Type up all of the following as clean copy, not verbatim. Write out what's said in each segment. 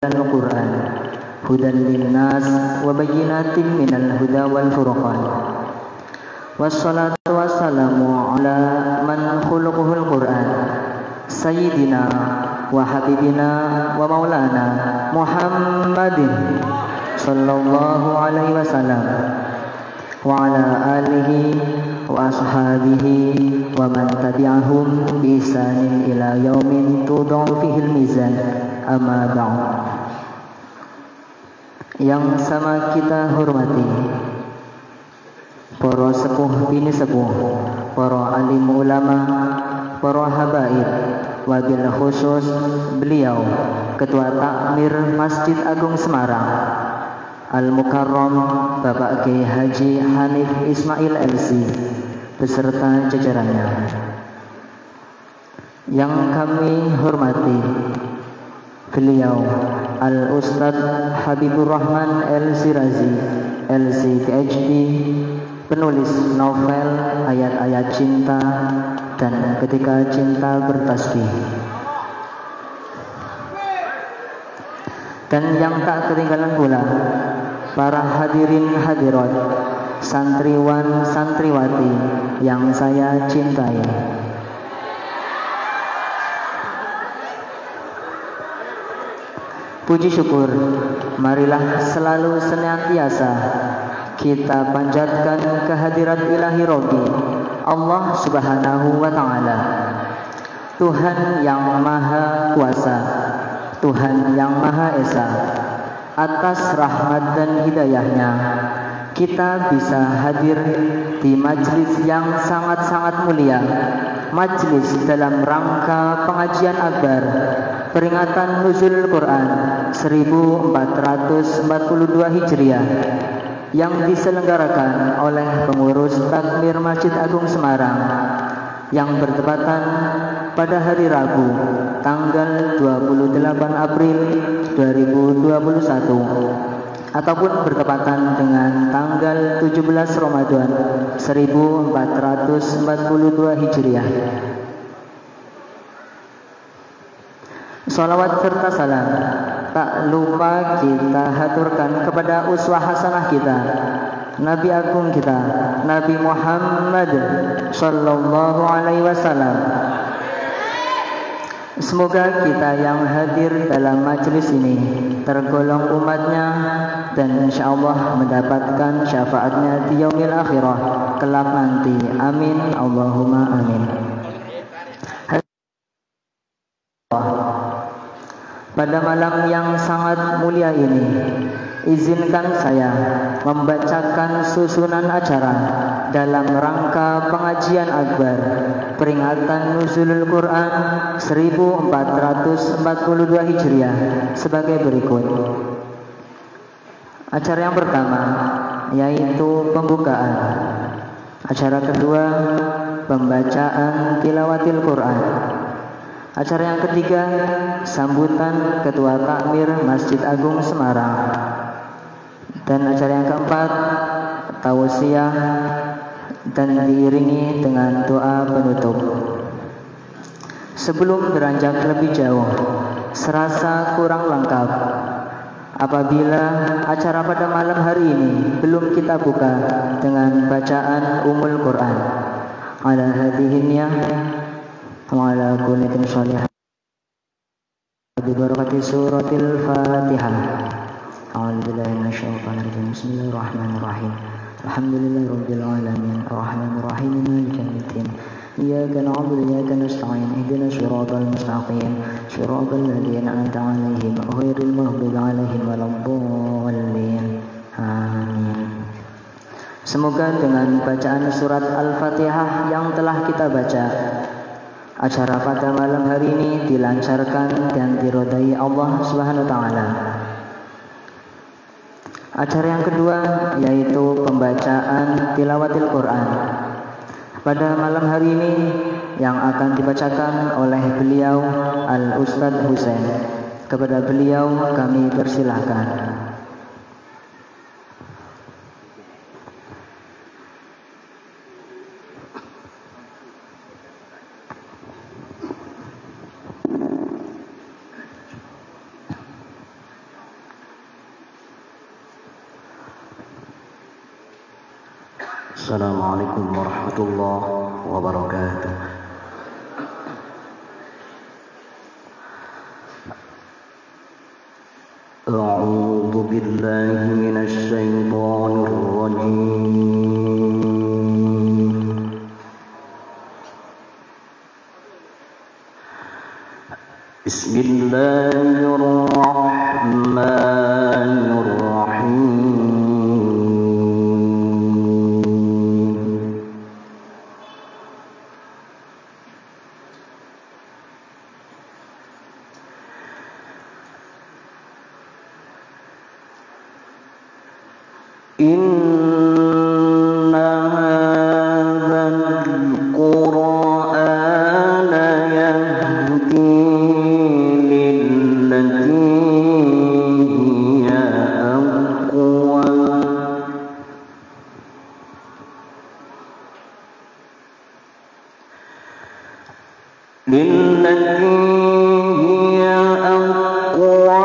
Al-Quran hudan linnas wa bayyinatin minal huda wal furqan. Wassalatu wassalamu ala man khuluquhul Quran sayyidina wa habibina wa maulana Muhammadin sallallahu alaihi wasallam wa ala alihi wa ashabihi wa man tabi'ahum bi ihsanin ila yaumin tudau fihil mizan. Amma ba'd. Yang sama kita hormati para sepuh bini sepuh, para alim ulama, para habaib, wabil khusus beliau Ketua Takmir Masjid Agung Semarang Al-Mukarram Bapak Kiai Haji Hanif Ismail LC beserta jajarannya. Yang kami hormati beliau Al-Ustadz Habibur Rahman El-Sirazi LC PhD, penulis novel Ayat-Ayat Cinta dan Ketika Cinta Bertasbih. Dan yang tak ketinggalan pula para hadirin hadirat, santriwan santriwati yang saya cintai. Puji syukur, marilah selalu senantiasa kita panjatkan kehadirat ilahi Rabbi Allah Subhanahu wa Ta'ala, Tuhan yang Maha Kuasa, Tuhan yang Maha Esa. Atas rahmat dan hidayahnya kita bisa hadir di majlis yang sangat-sangat mulia, majlis dalam rangka pengajian akbar peringatan Nuzul Quran 1442 Hijriah yang diselenggarakan oleh pengurus Takmir Masjid Agung Semarang yang bertepatan pada hari Rabu tanggal 28 April 2021 ataupun bertepatan dengan tanggal 17 Ramadan 1442 Hijriah. Salawat serta salam tak lupa kita haturkan kepada uswah hasanah kita, Nabi Agung kita, Nabi Muhammad sallallahu alaihi wasallam. Semoga kita yang hadir dalam majelis ini tergolong umatnya dan insyaallah mendapatkan syafaatnya di yaumil akhirah kelak nanti. Amin Allahumma amin. Pada malam yang sangat mulia ini, izinkan saya membacakan susunan acara dalam rangka pengajian akbar peringatan Nuzulul Quran 1442 Hijriah sebagai berikut. Acara yang pertama yaitu pembukaan. Acara kedua pembacaan tilawatil Quran. Acara yang ketiga sambutan Ketua Takmir Masjid Agung Semarang. Dan acara yang keempat tausiah dan diiringi dengan doa penutup. Sebelum beranjak lebih jauh, serasa kurang lengkap apabila acara pada malam hari ini belum kita buka dengan bacaan Ummul Quran. Ala hadhihi niyah wa ala kulli sholihah bi barakati suratil Fatihah. A'udzu billahi minasyaitonir rajim. Bismillahirrahmanirrahim. Alhamdulillahirabbil alamin arrahmanir rahim maliki yaumiddin. Iyyaka na'budu wa iyyaka nasta'in ihdinas siratal mustaqim siratal ladzina an'amta 'alaihim ghairil maghdubi 'alaihim waladdallin. Amin. Semoga dengan bacaan surat Al-Fatihah yang telah kita baca, acara pada malam hari ini dilancarkan dan diridai Allah Subhanahu wa Ta'ala. Acara yang kedua yaitu pembacaan tilawatil Quran. Pada malam hari ini yang akan dibacakan oleh beliau Al-Ustadz Husain. Kepada beliau kami persilahkan. Assalamualaikum warahmatullahi wabarakatuh. أعوذ بالله من الشيطان الرجيم. بسم الله الرحمن الرحيم. إن هذا القرآن يهدي للتي هي أقوم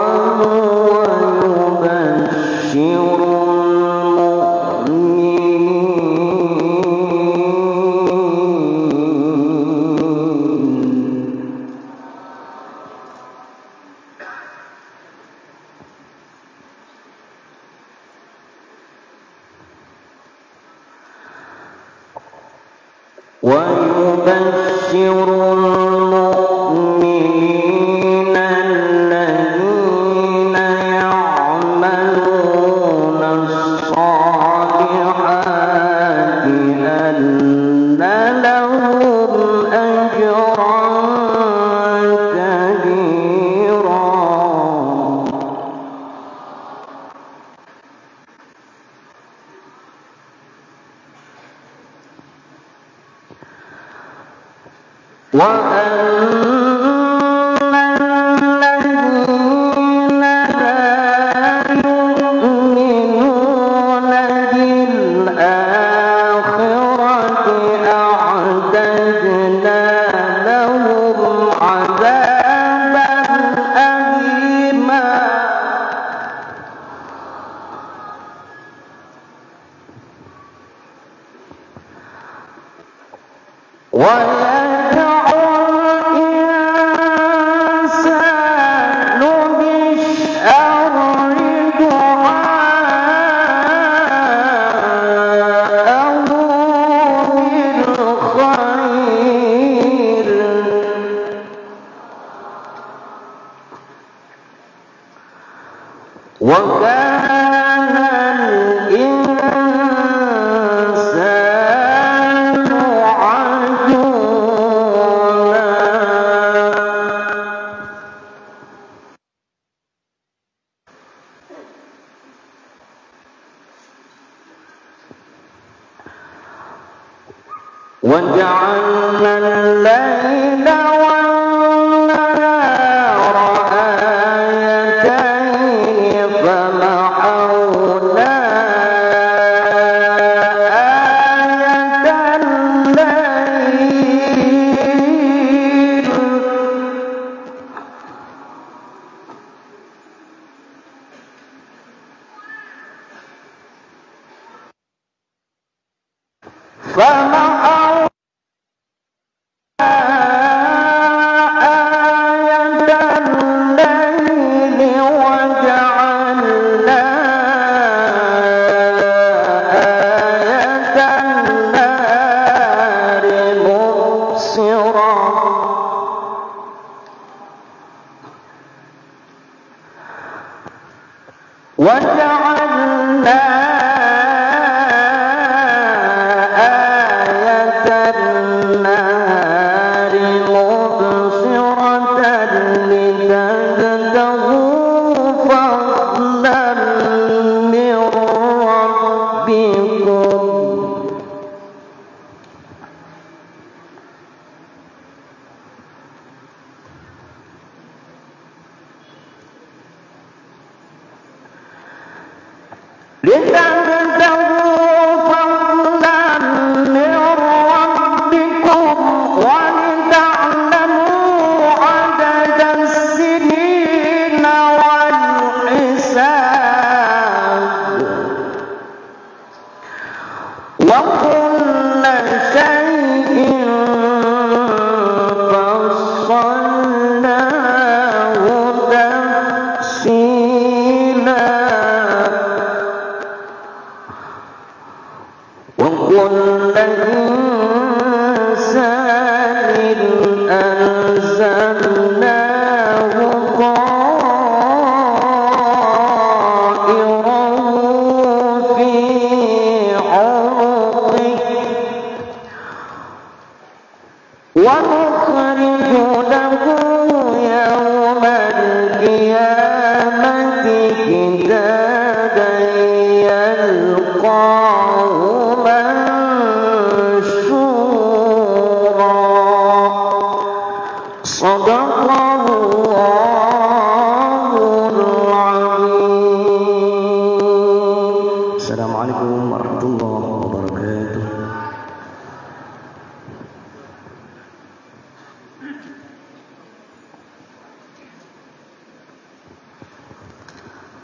ويبشر المؤمنين الذين يعملون الصالحات أن لهم أجرا كبيرا. وأن الذين لا يؤمنون بالآخرة أعتدنا لهم عذابا أليما. وكان الإنسان عجولا. وجعلنا الليل والنهار آيتين فمحونا آية الليل وجعلنا آية النهار مبصرة لتبتغوا فضلا من ربكم.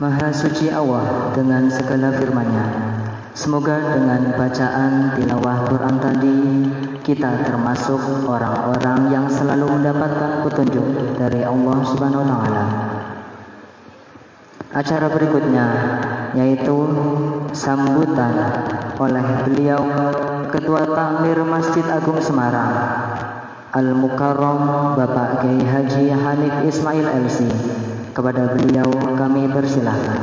Maha suci Allah dengan segala firman-Nya. Semoga dengan bacaan tilawah Quran tadi kita termasuk orang-orang yang selalu mendapatkan petunjuk dari Allah Subhanahu wa taala. Acara berikutnya yaitu sambutan oleh beliau Ketua Takmir Masjid Agung Semarang Al-Mukarram Bapak Kiai Haji Hanif Ismail LC. Kepada beliau kami persilahkan.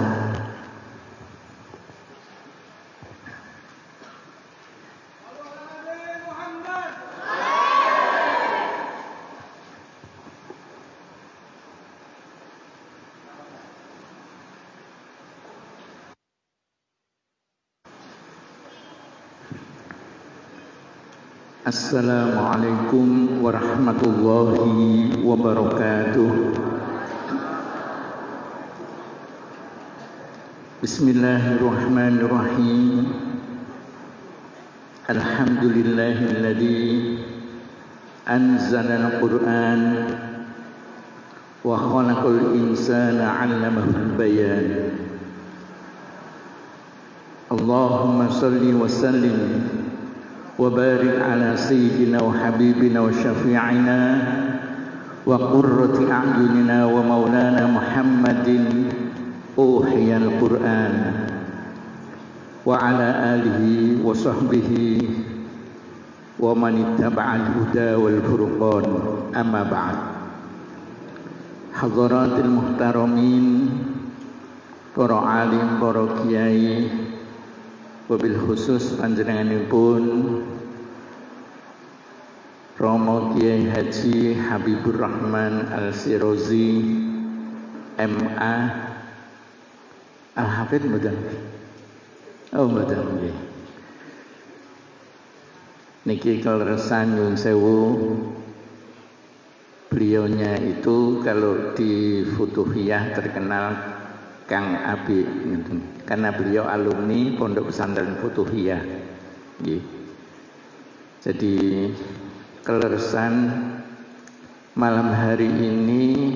Assalamualaikum warahmatullahi wabarakatuh. Bismillahirrahmanirrahim. Alhamdulillahilladzi anzala al-Qur'an wa khalaqal insana 'allamahul bayan. Allahumma shalli wa sallim وبارك على سيدنا وحبيبنا وشفيعنا وقرة أعيننا ومولانا محمد أوحي القرآن وعلى آله وصحبه ومن اتبع الهدى والفرقان أما بعد. حضرات المحترمين para alim, para kiai, wabil khusus panjenenganipun Romo Kiai Haji Habibur Rahman Al-Sirozi MA Al-Hafidh mboten? Oh mboten nggih. Niki kaleresan nyuwun sewu, beliaunya itu kalau di Futuhiyah terkenal Kang Abi, karena beliau alumni Pondok Pesantren Futuhiyah. Jadi keleresan malam hari ini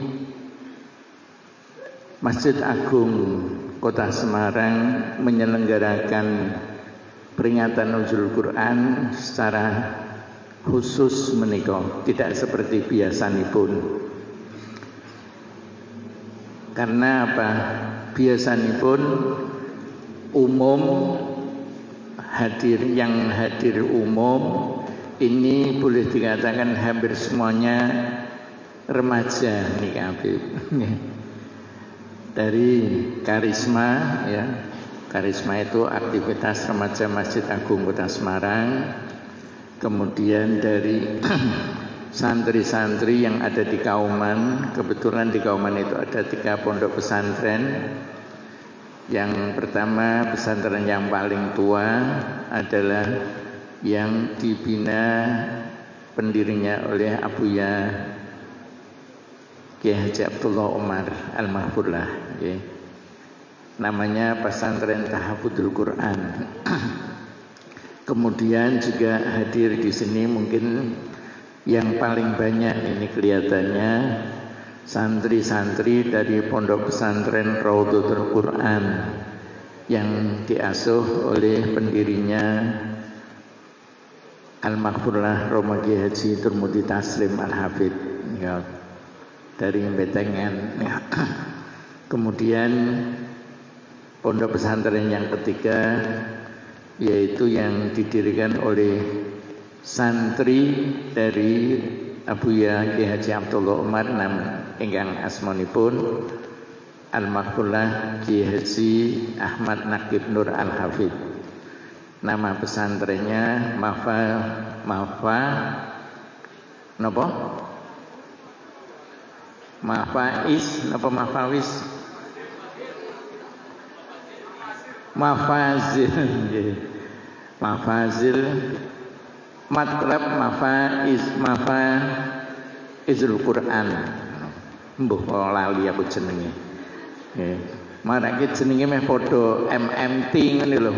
Masjid Agung Kota Semarang menyelenggarakan peringatan Nuzul Quran secara khusus menika, tidak seperti biasanipun. Karena apa? Biasanipun umum yang hadir umum ini boleh dikatakan hampir semuanya remaja nih Habib. Dari Karisma ya. Karisma itu aktivitas remaja Masjid Agung Kota Semarang. Kemudian dari santri-santri yang ada di Kauman, kebetulan di Kauman itu ada 3 pondok pesantren. Yang pertama pesantren yang paling tua adalah yang dibina pendirinya oleh Abuya Kiai Haji Abdullah Umar Al-Mahfurlah, okay. Namanya Pesantren Tahafudul Quran. Kemudian juga hadir di sini mungkin yang paling banyak ini kelihatannya santri-santri dari Pondok Pesantren Raudhatul Quran yang diasuh oleh pendirinya Al-Mahfurlah Romo Kiai Haji Turmudi Taslim Al-Hafidh ya, dari Betengan ya. Kemudian pondok pesantren yang ketiga yaitu yang didirikan oleh santri dari Abuya Kiai Haji Abdullah Umar ingkang asmanipun Al-Mahfurlah Kiai Haji Ahmad Naqib Nur Al-Hafidh. Nama pesantrennya Mafazil Matlab Mafaizul Quran. Mbuh lali aku jenenge. Nggih. Marake jenenge meh padha MMT ngene lho.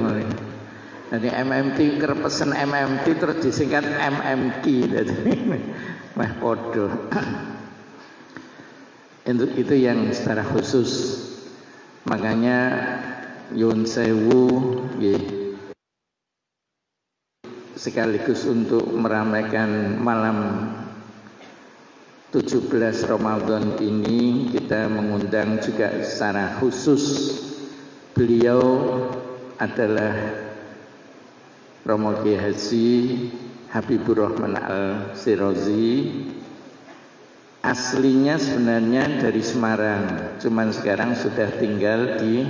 Jadi MMT kerepesen MMT terus disingkat MMQ jadi meh padha. Itu yang secara khusus Makanya Yun Sewu sekaligus untuk meramaikan malam 17 Ramadan ini, kita mengundang juga secara khusus. Beliau adalah Romo Kiai Haji Habibur Rahman Al-Sirazi. Aslinya sebenarnya dari Semarang, cuman sekarang sudah tinggal di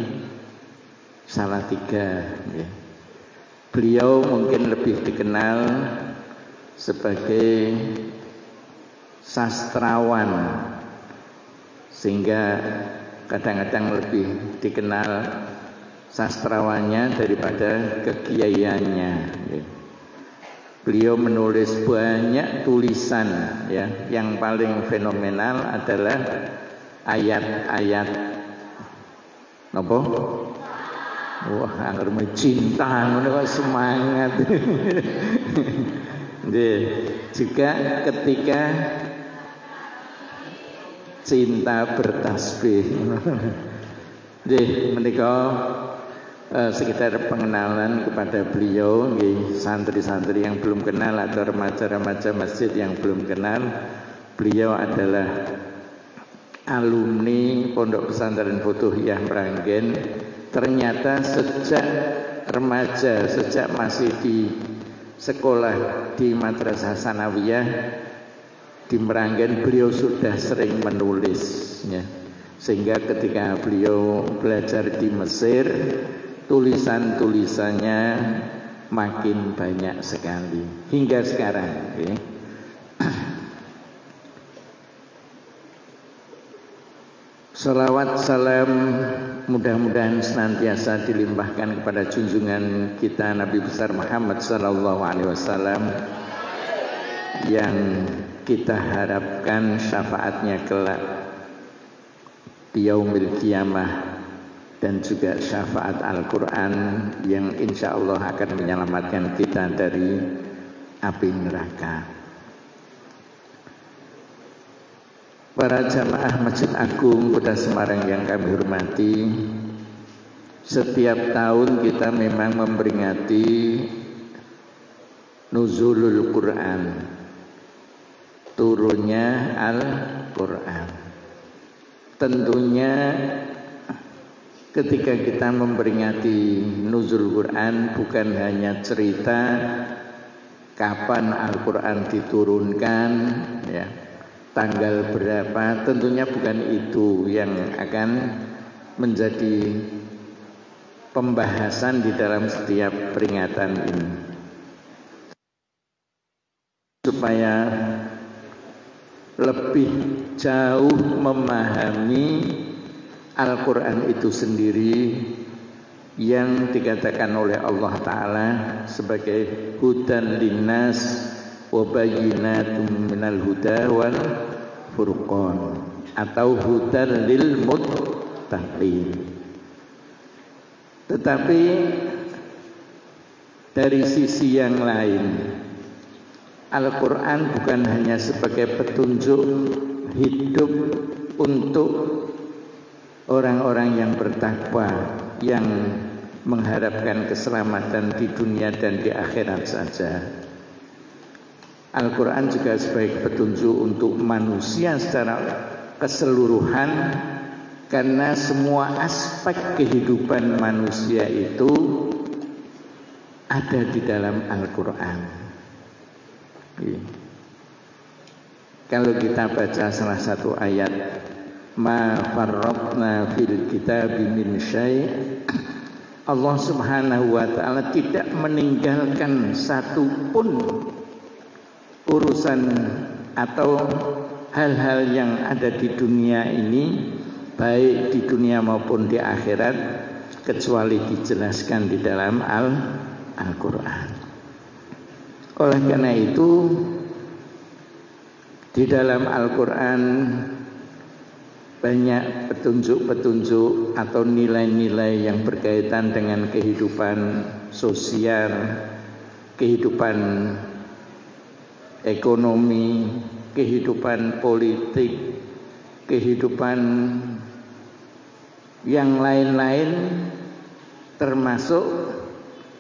Salatiga. Beliau mungkin lebih dikenal sebagai sastrawan, sehingga kadang-kadang lebih dikenal sastrawannya daripada kekiaiannya. Beliau menulis banyak tulisan, ya. Yang paling fenomenal adalah ayat-ayat apa? Wah, angger cinta ngono kok semangat. Juga ketika cinta bertasbih. Menika sekitar pengenalan kepada beliau, santri-santri yang belum kenal atau remaja-remaja masjid yang belum kenal. Beliau adalah alumni Pondok Pesantren Futuhiyah Meranggen. Ternyata sejak remaja, sejak masih di sekolah di Madrasah Sanawiyah di Meranggen, beliau sudah sering menulis, ya. Sehingga ketika beliau belajar di Mesir, tulisan-tulisannya makin banyak sekali hingga sekarang, ya. Salawat salam mudah-mudahan senantiasa dilimpahkan kepada junjungan kita Nabi besar Muhammad sallallahu alaihi wasallam, yang kita harapkan syafaatnya kelak di yaumil qiyamah, dan juga syafaat Al-Quran yang insya Allah akan menyelamatkan kita dari api neraka. Para jamaah Masjid Agung Kota Semarang yang kami hormati, setiap tahun kita memang memperingati Nuzulul Quran, turunnya Al-Quran. Tentunya ketika kita memperingati Nuzul Quran, bukan hanya cerita kapan Al-Quran diturunkan, ya, tanggal berapa, tentunya bukan itu yang akan menjadi pembahasan di dalam setiap peringatan ini. Supaya lebih jauh memahami Al-Quran itu sendiri, yang dikatakan oleh Allah Ta'ala sebagai hudan linnas wa bayyinatum minal huda wal furqan, atau hudan lil muttaqin. Tetapi dari sisi yang lain, Al-Quran bukan hanya sebagai petunjuk hidup untuk orang-orang yang bertakwa, yang mengharapkan keselamatan di dunia dan di akhirat saja. Al-Quran juga sebagai petunjuk untuk manusia secara keseluruhan, karena semua aspek kehidupan manusia itu ada di dalam Al-Quran. Kalau kita baca salah satu ayat, ma farratna fil kitabi min syai', Allah Subhanahu wa ta'ala tidak meninggalkan satu pun urusan atau hal-hal yang ada di dunia ini, baik di dunia maupun di akhirat, kecuali dijelaskan di dalam Al-Quran. Oleh karena itu, di dalam Al-Quran banyak petunjuk-petunjuk atau nilai-nilai yang berkaitan dengan kehidupan sosial, kehidupan ekonomi, kehidupan politik, kehidupan Yang lain-lain termasuk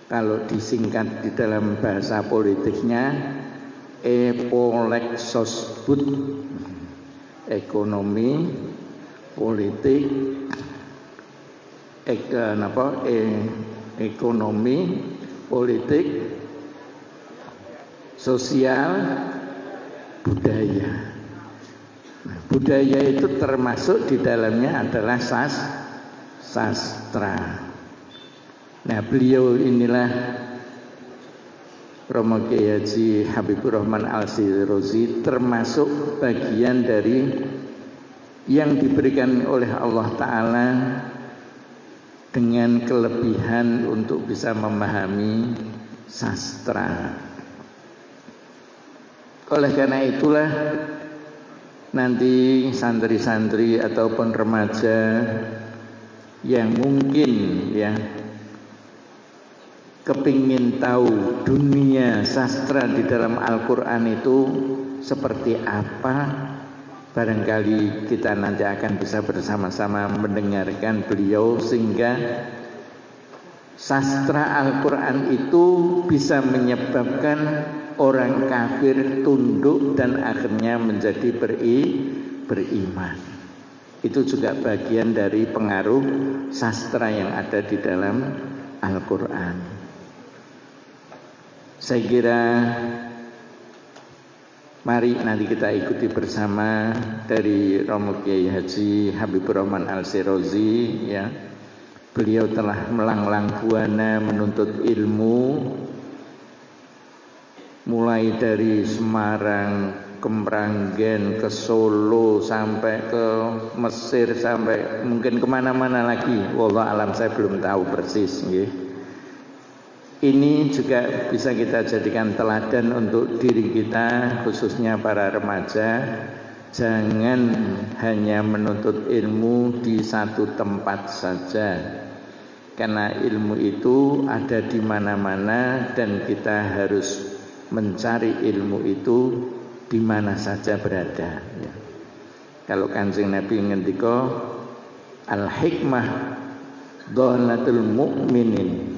kalau disingkat di dalam bahasa politiknya epolexosbud, ekonomi, politik, ekonomi, politik, sosial, budaya. Nah, budaya itu termasuk di dalamnya adalah sastra. Nah, beliau inilah Romo Kiai Haji Habibur Rahman Al-Shirazi termasuk bagian dari yang diberikan oleh Allah Ta'ala dengan kelebihan untuk bisa memahami sastra. Oleh karena itulah nanti santri-santri ataupun remaja yang mungkin ya kepingin tahu dunia sastra di dalam Al-Quran itu seperti apa, barangkali kita nanti akan bisa bersama-sama mendengarkan beliau sehingga sastra Al-Quran itu bisa menyebabkan orang kafir tunduk dan akhirnya menjadi beriman. Itu juga bagian dari pengaruh sastra yang ada di dalam Al-Quran. Saya kira mari nanti kita ikuti bersama dari Romo Kiai Haji Habibur Rahman Al-Shirazi ya. Beliau telah melanglang buana menuntut ilmu mulai dari Semarang ke Meranggen, ke Solo, sampai ke Mesir, sampai mungkin kemana-mana lagi. Wallah alam saya belum tahu persis ya. Ini juga bisa kita jadikan teladan untuk diri kita, khususnya para remaja. Jangan hanya menuntut ilmu di satu tempat saja, karena ilmu itu ada di mana-mana dan kita harus mencari ilmu itu di mana saja berada. Ya. Kalau Kanjeng Nabi ngendika al-hikmah dhalatul mu'minin.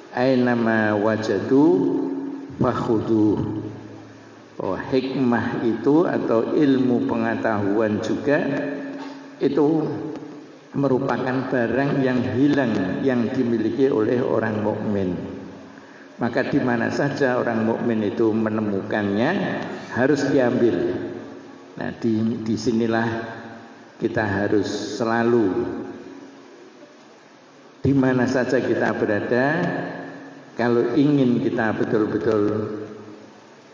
Ainama wajadu fakhuduh. Oh, hikmah itu atau ilmu pengetahuan juga itu merupakan barang yang hilang yang dimiliki oleh orang mukmin. Maka di mana saja orang mukmin itu menemukannya harus diambil. Nah, di sinilah kita harus selalu di mana saja kita berada. Kalau ingin kita betul-betul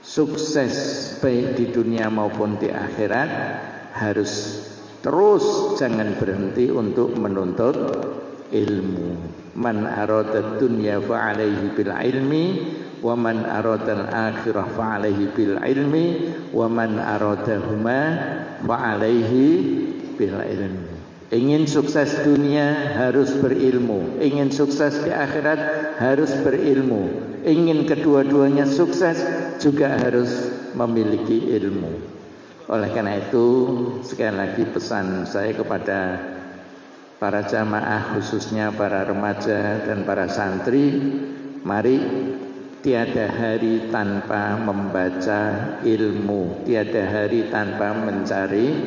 sukses baik di dunia maupun di akhirat, harus terus jangan berhenti untuk menuntut ilmu. Man arada dunya fa alaihi bil ilmi wa man arada al akhirah fa alaihi bil ilmi wa man aradahuma fa alaihi bil ilmi. Ingin sukses dunia harus berilmu, ingin sukses di akhirat harus berilmu, ingin kedua-duanya sukses juga harus memiliki ilmu. Oleh karena itu sekali lagi pesan saya kepada para jamaah, khususnya para remaja dan para santri, mari tiada hari tanpa membaca ilmu, tiada hari tanpa mencari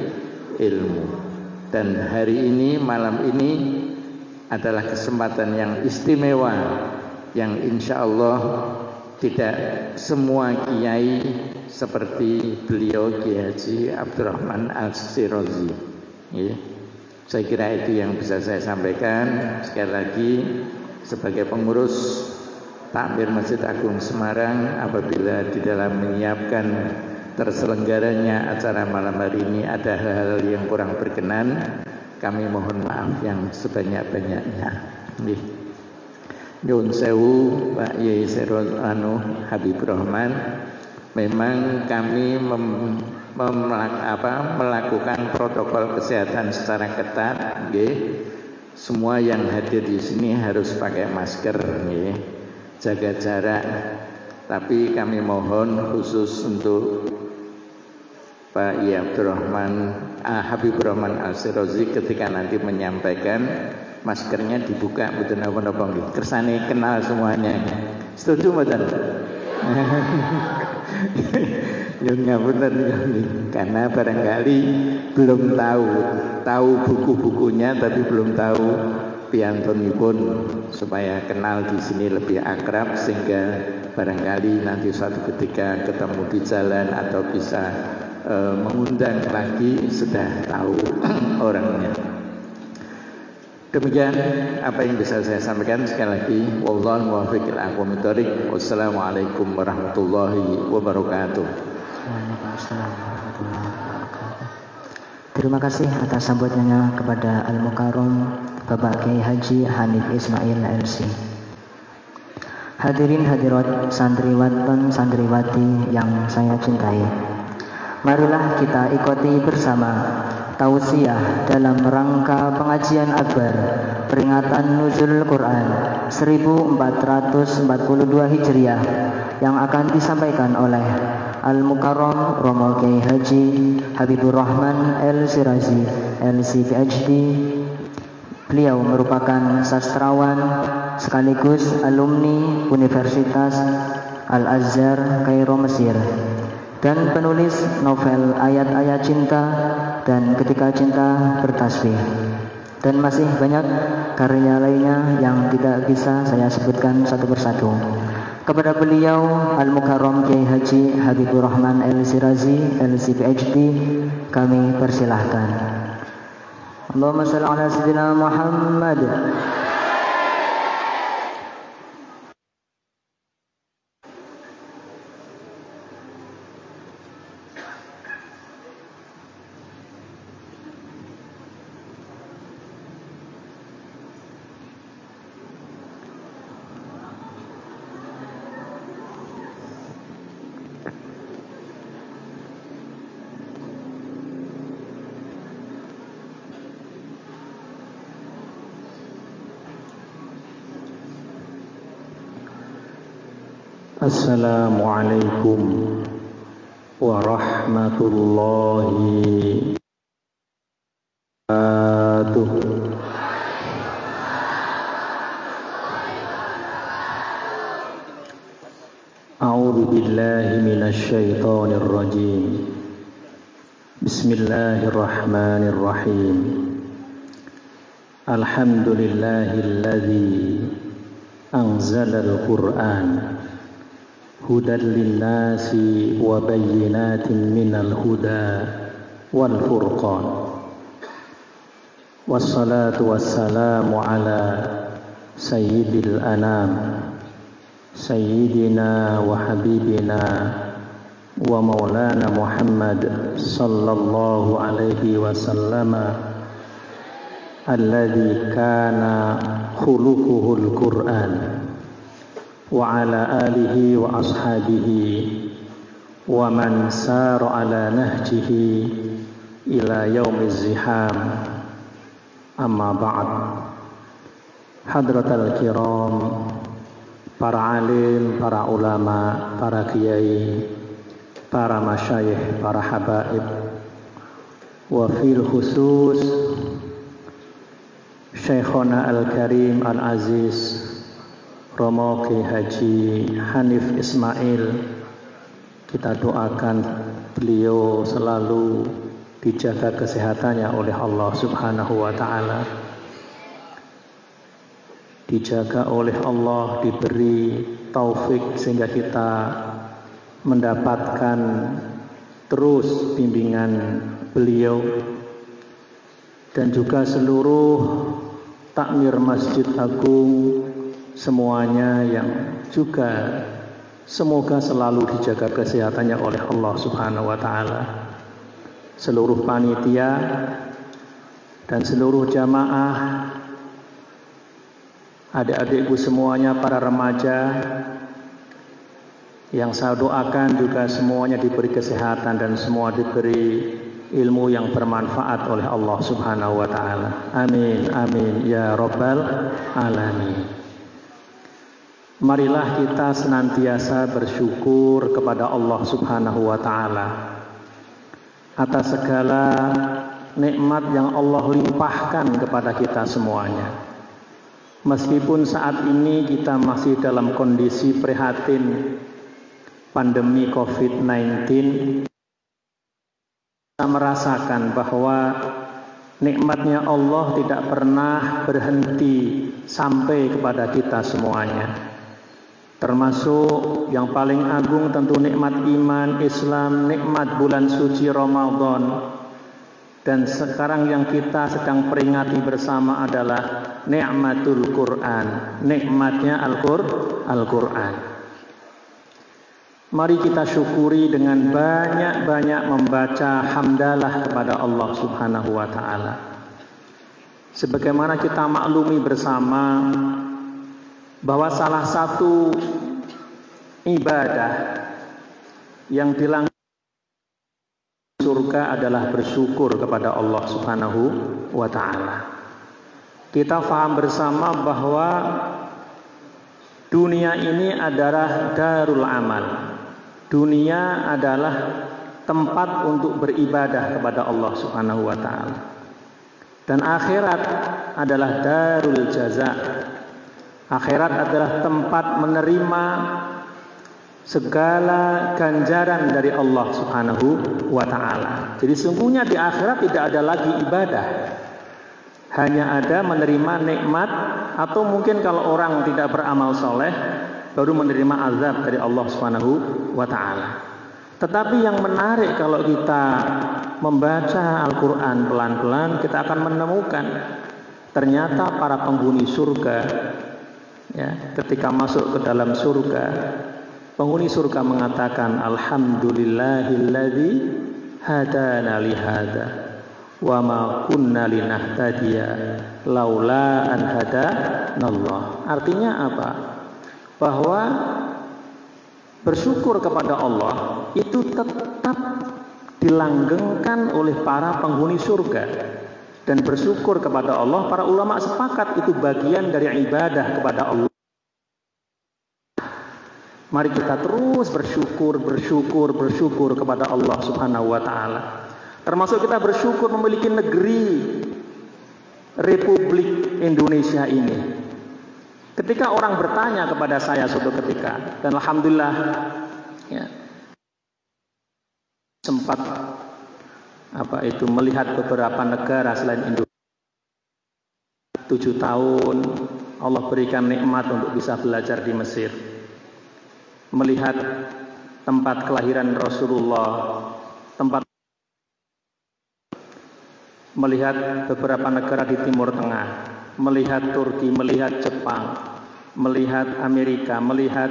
ilmu. Dan hari ini, malam ini adalah kesempatan yang istimewa, yang insya Allah tidak semua kiai seperti beliau Kiai Haji Abdurrahman Al-Shirazi ya. Saya kira itu yang bisa saya sampaikan. Sekali lagi sebagai pengurus Takmir Masjid Agung Semarang, apabila di dalam menyiapkan terselenggaranya acara malam hari ini ada hal-hal yang kurang berkenan, kami mohon maaf yang sebanyak-banyaknya. Nyuwun sewu Pak Yai Serol Habibur Rahman. Memang kami melakukan protokol kesehatan secara ketat, nggih. Semua yang hadir di sini harus pakai masker, nggih. Jaga jarak. Tapi kami mohon khusus untuk Pak Yai Abdurrahman Habibur Rahman Al-Shirazi ketika nanti menyampaikan maskernya dibuka mboten napa-napa nggih. Kersane kenal semuanya. Setuju mboten? Ya ngapunten karena barangkali belum tahu buku-bukunya tapi belum tahu piyantunipun supaya kenal di sini lebih akrab sehingga barangkali nanti suatu ketika ketemu di jalan atau bisa mengundang lagi sudah tahu orangnya. Demikian apa yang bisa saya sampaikan. Sekali lagi wallahu muwaffiq ila aqwamit thoriq. Wassalamualaikum warahmatullahi wabarakatuh. Waalaikumsalam warahmatullahi wabarakatuh. Terima kasih atas sambutannya kepada Al-Mukarram Bapak Kiai Haji Hanif Ismail LC. Hadirin hadirat santriwan dan santriwati yang saya cintai, marilah kita ikuti bersama tausiah dalam rangka pengajian akbar peringatan Nuzul Quran 1442 Hijriah yang akan disampaikan oleh Al-Mukarram Romo Kiai Haji Habibur Rahman Al-Shirazi LC PhD. Beliau merupakan sastrawan sekaligus alumni Universitas Al-Azhar Kairo Mesir dan penulis novel Ayat-Ayat Cinta dan Ketika Cinta Bertasbih, dan masih banyak karya lainnya yang tidak bisa saya sebutkan satu persatu. Kepada beliau Al-Mukarram Kiai Haji Habibur Rahman Al-Shirazi LC PhD kami persilahkan. Allahumma shalli ala sayyidina Muhammad. Assalamualaikum warahmatullahi wabarakatuh. A'udzu billahi minasy syaithanir rajim. Bismillahirrahmanirrahim. Alhamdulillahilladzi anzalal Qur'an hudan linnasi wa bayyinatin minal huda wal furqan. Wassalatu wassalamu ala sayyidil anam sayyidina wa habibina wa maulana Muhammad sallallahu alaihi wasallama alladzi kana khuluquhul Qur'an wa ala alihi wa ashabihi wa man sara ala nahjihi ila yaumiz ziham. Amma ba'd. Hadratal kiram, para alim, para ulama, para kiai, para masyayikh, para habaib, wa fil khusus Syekhona Al-Karim Al-Aziz Romo Kiai Haji Hanif Ismail, kita doakan beliau selalu dijaga kesehatannya oleh Allah Subhanahu wa ta'ala, dijaga oleh Allah, diberi taufik sehingga kita mendapatkan terus bimbingan beliau, dan juga seluruh takmir Masjid Agung semuanya yang juga semoga selalu dijaga kesehatannya oleh Allah Subhanahu wa ta'ala, seluruh panitia dan seluruh jamaah, adik-adikku semuanya, para remaja yang saya doakan juga semuanya diberi kesehatan dan semua diberi ilmu yang bermanfaat oleh Allah Subhanahu wa ta'ala. Amin, amin ya rabbal alamin. Marilah kita senantiasa bersyukur kepada Allah Subhanahu wa ta'ala atas segala nikmat yang Allah limpahkan kepada kita semuanya. Meskipun saat ini kita masih dalam kondisi prihatin pandemi COVID-19, kita merasakan bahwa nikmatnya Allah tidak pernah berhenti sampai kepada kita semuanya. Termasuk yang paling agung tentu nikmat iman, Islam, nikmat bulan suci Ramadan. Dan sekarang yang kita sedang peringati bersama adalah nikmatul Quran, nikmatnya Al-Quran. Mari kita syukuri dengan banyak-banyak membaca hamdalah kepada Allah Subhanahu wa taala. Sebagaimana kita maklumi bersama bahwa salah satu ibadah yang dilanggar surga adalah bersyukur kepada Allah Subhanahu wa taala. Kita faham bersama bahwa dunia ini adalah darul amal. Dunia adalah tempat untuk beribadah kepada Allah Subhanahu wa taala. Dan akhirat adalah darul jaza. Akhirat adalah tempat menerima segala ganjaran dari Allah Subhanahu wa taala. Jadi sungguhnya di akhirat tidak ada lagi ibadah. Hanya ada menerima nikmat, atau mungkin kalau orang tidak beramal soleh baru menerima azab dari Allah Subhanahu wa taala. Tetapi yang menarik kalau kita membaca Al-Qur'an pelan-pelan, kita akan menemukan ternyata para penghuni surga, ya, ketika masuk ke dalam surga, penghuni surga mengatakan alhamdulillahilladzi hadana li hadza wa ma kunna linahtadiya laula an hadanallah. Artinya apa? Bahwa bersyukur kepada Allah itu tetap dilanggengkan oleh para penghuni surga. Dan bersyukur kepada Allah, para ulama sepakat itu bagian dari ibadah kepada Allah. Mari kita terus bersyukur kepada Allah Subhanahu wa taala. Termasuk kita bersyukur memiliki negeri Republik Indonesia ini. Ketika orang bertanya kepada saya suatu ketika, dan alhamdulillah ya, sempat melihat beberapa negara selain Indonesia. 7 tahun Allah berikan nikmat untuk bisa belajar di Mesir, melihat tempat kelahiran Rasulullah, melihat beberapa negara di Timur Tengah, melihat Turki, melihat Jepang, melihat Amerika, melihat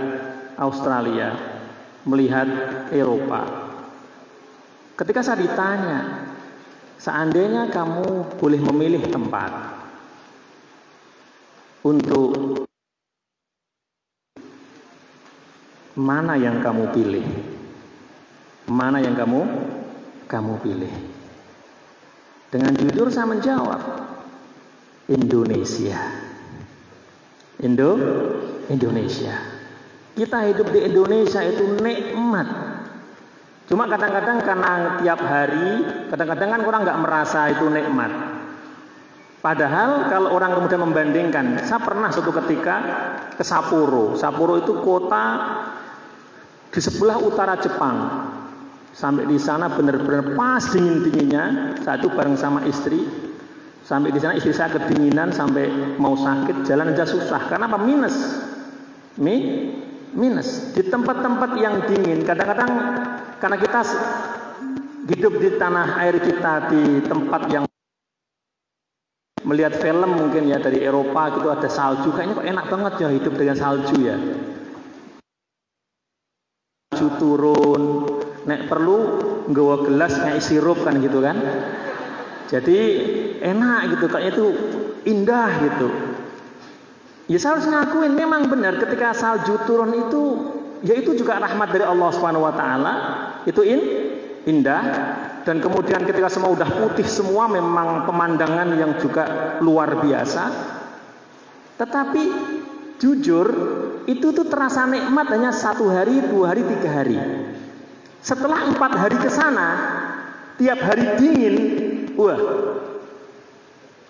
Australia, melihat Eropa. Ketika saya ditanya, seandainya kamu boleh memilih tempat untuk mana yang kamu pilih? Mana yang kamu pilih? Dengan jujur saya menjawab, Indonesia. Indonesia. Kita hidup di Indonesia itu nikmat. Cuma kadang-kadang karena tiap hari, kadang-kadang kan orang nggak merasa itu nikmat. Padahal kalau orang kemudian membandingkan, saya pernah suatu ketika ke Sapporo. Sapporo itu kota di sebelah utara Jepang. Sampai di sana benar-benar pas dingin-dinginnya. Saya itu bareng sama istri. Sampai di sana istri saya kedinginan sampai mau sakit, jalan aja susah. Karena apa? Minus. Di tempat-tempat yang dingin, kadang-kadang karena kita hidup di tanah air kita, di tempat yang melihat film mungkin ya dari Eropa gitu, ada salju, kayaknya kok enak banget ya hidup dengan salju ya. Salju turun, nek perlu nggawa gelas kayak sirup kan gitu kan. Jadi enak gitu, kayaknya itu indah gitu. Ya saya harus ngakuin memang benar ketika salju turun itu, ya itu juga rahmat dari Allah Subhanahu wa taala. Itu indah. Dan kemudian ketika semua udah putih semua, memang pemandangan yang juga luar biasa. Tetapi jujur itu tuh terasa nikmat hanya 1 hari, 2 hari, 3 hari. Setelah 4 hari ke sana, tiap hari dingin, Wah.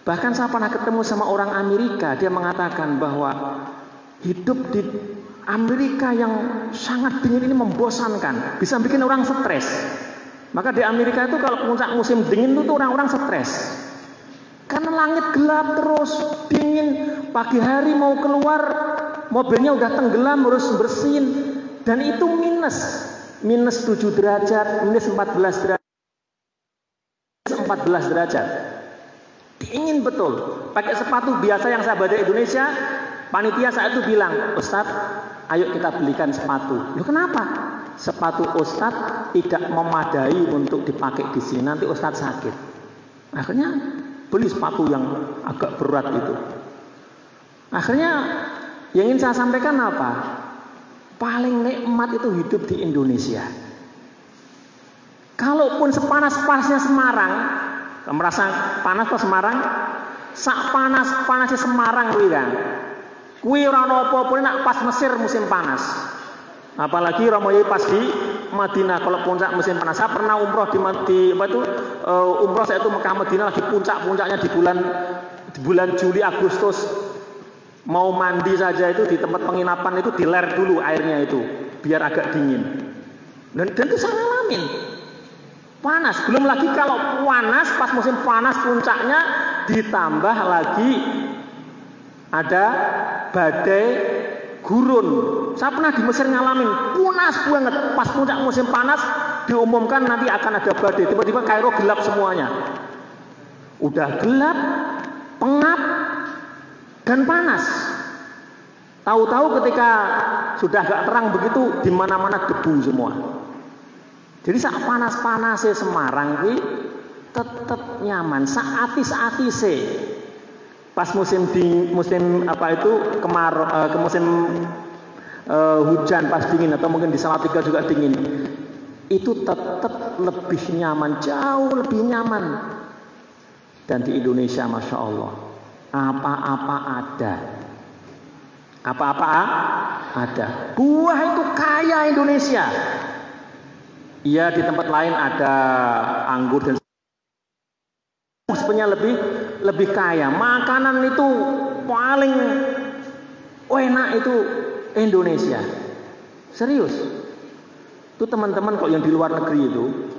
Bahkan saya pernah ketemu sama orang Amerika, dia mengatakan bahwa hidup di Amerika yang sangat dingin ini membosankan, bisa bikin orang stres. Maka di Amerika itu kalau puncak musim dingin itu orang-orang stres. Karena langit gelap terus, dingin, pagi hari mau keluar, mobilnya udah tenggelam, harus bersihin. Dan itu minus 7 derajat, minus 14 derajat. Dingin betul. Pakai sepatu biasa yang saya bawa dari Indonesia, panitia saat itu bilang, Ustadz, ayo kita belikan sepatu. Loh kenapa? Sepatu Ustadz tidak memadai untuk dipakai di sini, nanti Ustadz sakit. Akhirnya beli sepatu yang agak berat itu. Akhirnya yang ingin saya sampaikan apa? Paling nikmat itu hidup di Indonesia. Kalaupun sepanas-panasnya Semarang, merasa panas ke Semarang, sak panas-panasnya Semarang kuwi kan. Kuwi ora ono apa-apa nek pas Mesir musim panas. Apalagi Romoyai pas di Madinah kalau puncak musim panas. Saya pernah umroh di umroh saya itu Mekah Madinah lagi puncak-puncaknya di bulan Juli Agustus. Mau mandi saja itu di tempat penginapan itu diler dulu airnya itu biar agak dingin. Dan itu saya ngalamin. Panas, belum lagi kalau panas pas musim panas puncaknya ditambah lagi ada badai gurun. Saya pernah di Mesir ngalamin panas banget pas puncak musim panas diumumkan nanti akan ada badai. Tiba-tiba Kairo gelap semuanya. Udah gelap, pengap dan panas. Tahu-tahu ketika sudah agak terang begitu di mana-mana debu semua. Jadi saat panas-panasnya Semarang kuwi tetap nyaman, saati-saatise. Pas musim musim hujan pas dingin atau mungkin di Salatiga juga dingin. Itu tetap lebih nyaman, jauh lebih nyaman. Dan di Indonesia Masya Allah apa-apa ada. Apa-apa ada. Buah itu kaya Indonesia. Iya di tempat lain ada anggur dan sebenarnya lebih kaya. Makanan itu paling enak itu Indonesia. Serius. Itu teman-teman kok yang di luar negeri itu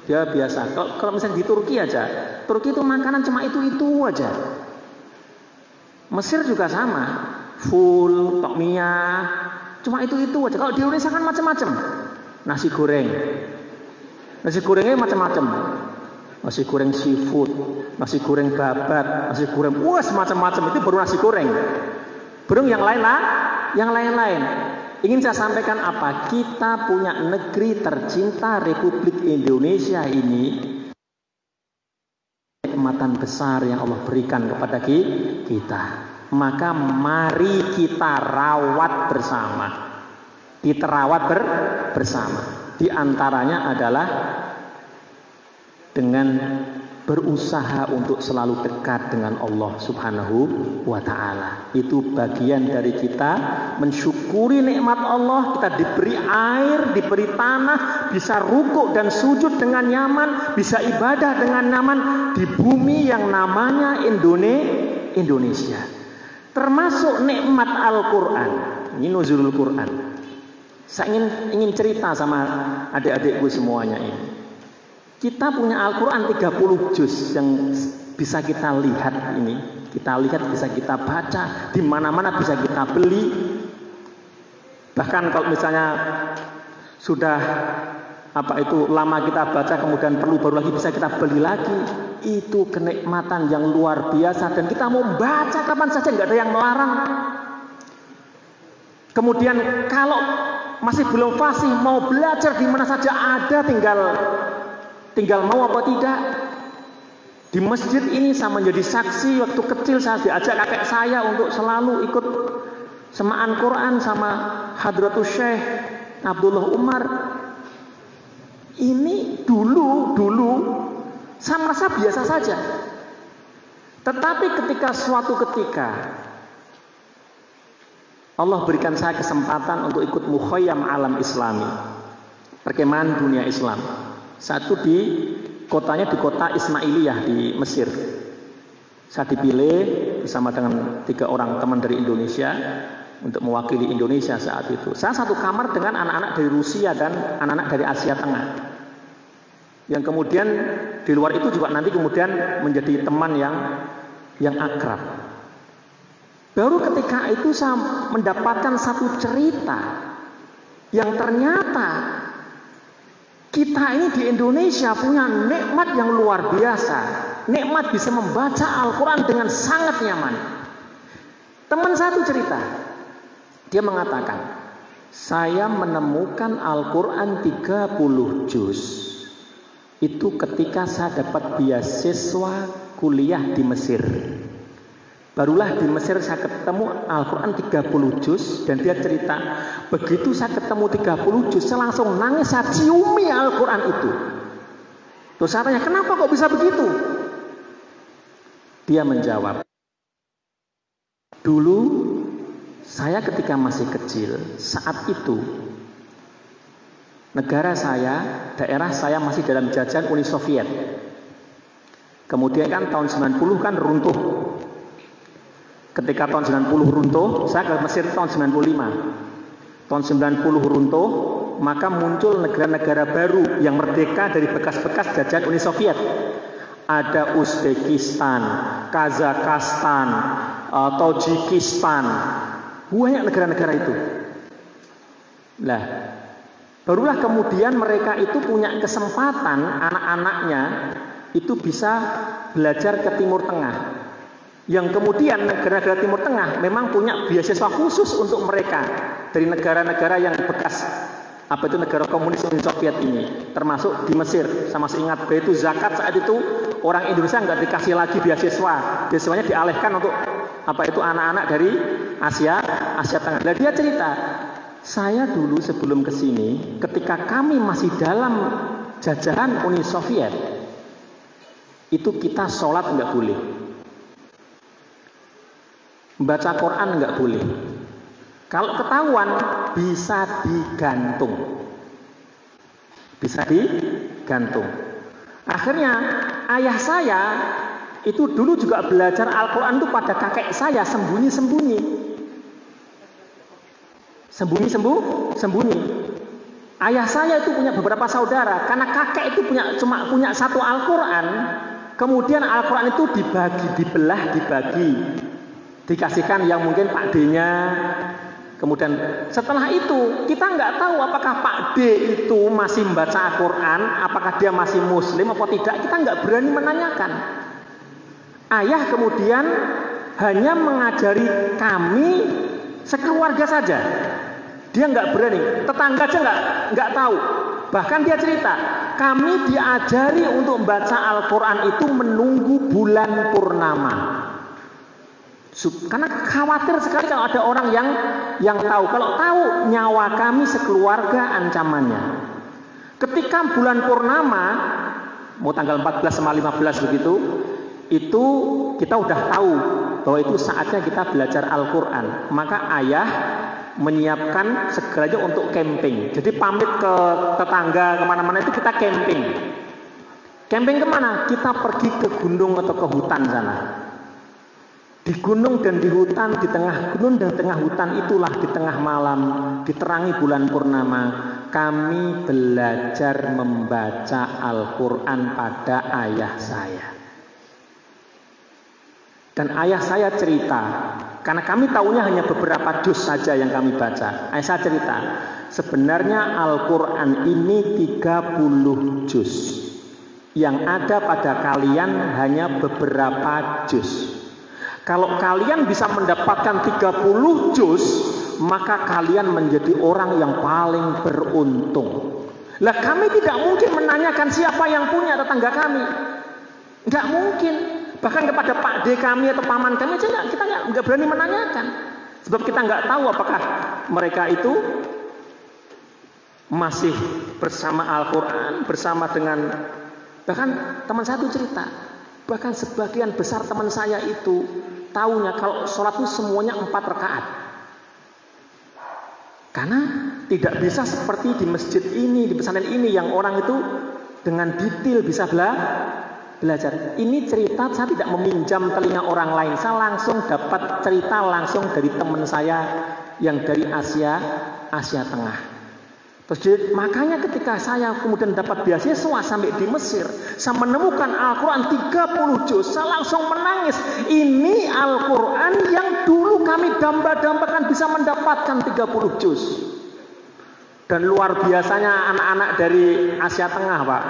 dia biasa. Kalau misalnya di Turki aja, Turki itu makanan cuma itu aja. Mesir juga sama, full tokmiyah, cuma itu aja. Kalau di Indonesia kan macam-macam. Nasi gorengnya macam-macam. Nasi goreng seafood, nasi goreng babat, nasi goreng macam-macam. Itu baru nasi goreng. Belum yang lain-lain. Ingin saya sampaikan apa? Kita punya negeri tercinta Republik Indonesia ini, kenikmatan besar yang Allah berikan kepada kita. Maka mari kita rawat bersama. Kita rawat bersama. Di antaranya adalah dengan berusaha untuk selalu dekat dengan Allah Subhanahu wa ta'ala. Itu bagian dari kita mensyukuri nikmat Allah. Kita diberi air, diberi tanah, bisa rukuk dan sujud dengan nyaman, bisa ibadah dengan nyaman di bumi yang namanya Indonesia. Termasuk nikmat Al-Quran. Ini nuzulul Quran. Saya ingin cerita sama adik-adikku semuanya ini. Kita punya Al-Quran 30 juz yang bisa kita lihat ini. Kita lihat, bisa kita baca, di mana-mana bisa kita beli. Bahkan kalau misalnya sudah lama kita baca kemudian perlu baru lagi bisa kita beli lagi. Itu kenikmatan yang luar biasa dan kita mau baca kapan saja, nggak ada yang melarang. Kemudian kalau masih belum fasih mau belajar di mana saja ada, tinggal mau apa tidak. Di masjid ini saya menjadi saksi waktu kecil saya diajak kakek saya untuk selalu ikut semaan Quran sama Hadratus Syekh Abdullah Umar. Ini dulu saya merasa biasa saja. Tetapi suatu ketika Allah berikan saya kesempatan untuk ikut mukhayyam alam Islami, perkemahan dunia Islam. Satu di Kotanya di kota Ismailiyah di Mesir. Saya dipilih bersama dengan 3 orang teman dari Indonesia untuk mewakili Indonesia saat itu. Saya satu kamar dengan anak-anak dari Rusia dan anak-anak dari Asia Tengah. Yang kemudian di luar itu juga nanti kemudian menjadi teman yang akrab. Baru ketika itu saya mendapatkan satu cerita yang ternyata kita ini di Indonesia punya nikmat yang luar biasa. Nikmat bisa membaca Al-Quran dengan sangat nyaman. Teman satu cerita, dia mengatakan, saya menemukan Al-Quran 30 juz itu ketika saya dapat beasiswa kuliah di Mesir. Barulah di Mesir saya ketemu Al-Quran 30 juz. Dan dia cerita, begitu saya ketemu 30 juz, saya langsung nangis, saya ciumi Al-Quran itu. Terus saya tanya, kenapa kok bisa begitu? Dia menjawab, dulu saya ketika masih kecil, saat itu negara saya, daerah saya masih dalam jajahan Uni Soviet. Kemudian kan tahun 90 kan runtuh. Ketika tahun 90 runtuh, saya ke Mesir tahun 95. Tahun 90 runtuh, maka muncul negara-negara baru yang merdeka dari bekas-bekas jajahan Uni Soviet. Ada Uzbekistan, Kazakhstan, Tajikistan, banyak negara-negara itu. Nah, barulah kemudian mereka itu punya kesempatan, anak-anaknya itu bisa belajar ke Timur Tengah. Yang kemudian negara-negara Timur Tengah memang punya beasiswa khusus untuk mereka dari negara-negara yang bekas negara komunis Uni Soviet ini, termasuk di Mesir. Saya masih ingat, itu zakat saat itu orang Indonesia nggak dikasih lagi beasiswanya dialihkan untuk anak-anak dari Asia Tengah. Dan dia cerita, saya dulu sebelum kesini, ketika kami masih dalam jajahan Uni Soviet, itu kita sholat nggak boleh, baca Quran nggak boleh. Kalau ketahuan bisa digantung. Akhirnya ayah saya itu dulu juga belajar Al-Quran itu pada kakek saya sembunyi-sembunyi. Ayah saya itu punya beberapa saudara, karena kakek itu cuma punya satu Al-Quran. Kemudian Al-Quran itu dibelah, dikasihkan yang mungkin Pak D-nya. Kemudian setelah itu kita nggak tahu apakah Pak D itu masih membaca Al-Quran, apakah dia masih Muslim atau tidak, kita nggak berani menanyakan. Ayah kemudian hanya mengajari kami sekeluarga saja, dia nggak berani, tetangga aja nggak tahu. Bahkan dia cerita, kami diajari untuk membaca Al-Quran itu menunggu bulan purnama. Karena khawatir sekali kalau ada orang yang tahu. Kalau tahu, nyawa kami sekeluarga ancamannya. Ketika bulan purnama, mau tanggal 14 sama 15 begitu, itu kita udah tahu bahwa itu saatnya kita belajar Al-Quran. Maka ayah menyiapkan segalanya untuk camping. Jadi pamit ke tetangga kemana-mana itu kita camping. Camping kemana? Kita pergi ke gunung atau ke hutan sana. Di gunung dan di hutan, di tengah gunung dan tengah hutan itulah di tengah malam, diterangi bulan purnama, kami belajar membaca Al-Quran pada ayah saya. Dan ayah saya cerita, karena kami tahunya hanya beberapa juz saja yang kami baca. Ayah saya cerita, sebenarnya Al-Quran ini 30 juz. Yang ada pada kalian hanya beberapa juz. Kalau kalian bisa mendapatkan 30 juz, maka kalian menjadi orang yang paling beruntung. Lah kami tidak mungkin menanyakan siapa yang punya tetangga kami. Tidak mungkin. Bahkan kepada Pak D kami atau paman kami aja kita nggak berani menanyakan. Sebab kita nggak tahu apakah mereka itu masih bersama Al-Quran, bersama dengan, bahkan teman saya itu cerita, bahkan sebagian besar teman saya itu tahunya kalau sholat itu semuanya 4 rakaat. Karena tidak bisa seperti di masjid ini, di pesantren ini yang orang itu dengan detail bisa belajar. Ini cerita saya tidak meminjam telinga orang lain. Saya langsung dapat cerita langsung dari teman saya yang dari Asia Tengah. Terus makanya ketika saya kemudian dapat beasiswa sampai di Mesir, saya menemukan Al-Quran 30 juz, saya langsung menangis. Ini Al-Quran yang dulu kami damba-dambakan bisa mendapatkan 30 juz. Dan luar biasanya anak-anak dari Asia Tengah, Pak.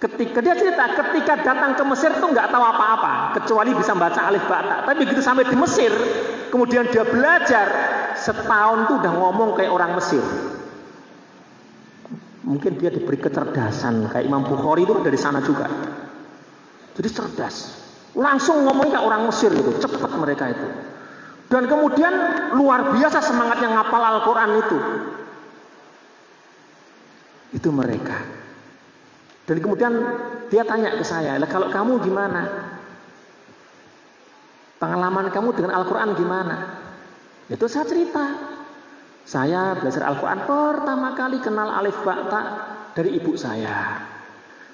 Ketika dia cerita, ketika datang ke Mesir tuh nggak tahu apa-apa, kecuali bisa baca alif ba ta. Tapi begitu sampai di Mesir, kemudian dia belajar, setahun tuh udah ngomong kayak orang Mesir. Mungkin dia diberi kecerdasan kayak Imam Bukhari itu dari sana juga. Jadi cerdas. Langsung ngomongnya kayak orang Mesir gitu, cepat mereka itu. Dan kemudian luar biasa semangatnya ngapal Al-Quran itu. Itu mereka. Dan kemudian dia tanya ke saya, "Lah kalau kamu gimana? Pengalaman kamu dengan Al-Quran gimana?" Itu saya cerita. Saya belajar Al-Quran pertama kali kenal alif ba ta dari ibu saya.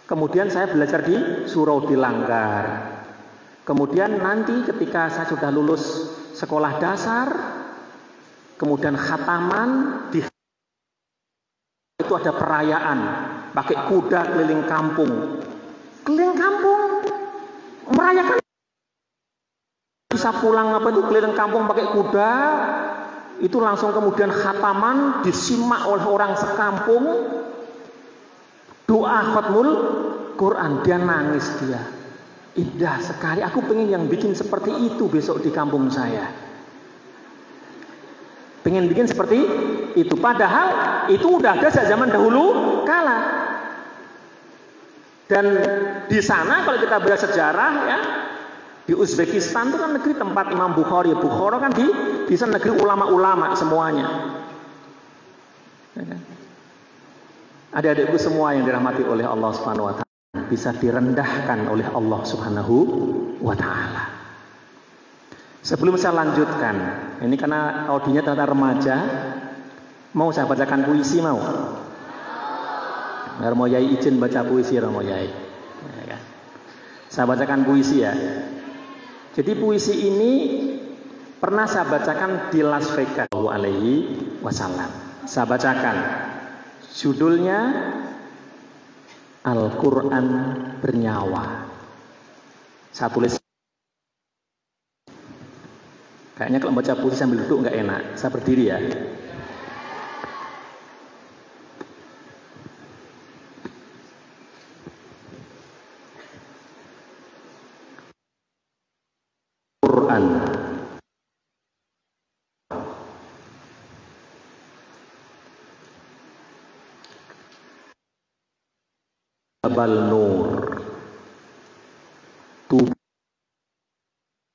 Kemudian saya belajar di surau di Langgar. Kemudian nanti ketika saya sudah lulus sekolah dasar, kemudian khataman, di itu ada perayaan, pakai kuda keliling kampung. Keliling kampung, merayakan. Bisa pulang apa itu keliling kampung pakai kuda. Itu langsung kemudian khataman disimak oleh orang sekampung. Doa khatmul Quran, dia nangis dia. Indah sekali, aku pengen yang bikin seperti itu besok di kampung saya. Pengen bikin seperti itu, padahal itu udah ada sejak zaman dahulu kala. Dan di sana kalau kita belajar sejarah ya, di Uzbekistan itu kan negeri tempat Imam Bukhari. Bukhara kan di sana negeri ulama-ulama semuanya. Adik-adikku semua yang dirahmati oleh Allah Subhanahu wa taala, bisa direndahkan oleh Allah Subhanahu wa taala. Sebelum saya lanjutkan, ini karena audionya tentang remaja, mau saya bacakan puisi mau? Romo Yai izin baca puisi Romo Yai. Saya bacakan puisi ya. Jadi puisi ini pernah saya bacakan di Las Vegas alaihi wasallam. Saya bacakan. Judulnya Al-Quran Bernyawa. Saya tulis. Kayaknya kalau baca puisi sambil duduk nggak enak. Saya berdiri ya. Quran. Jabal Nur. Tubuh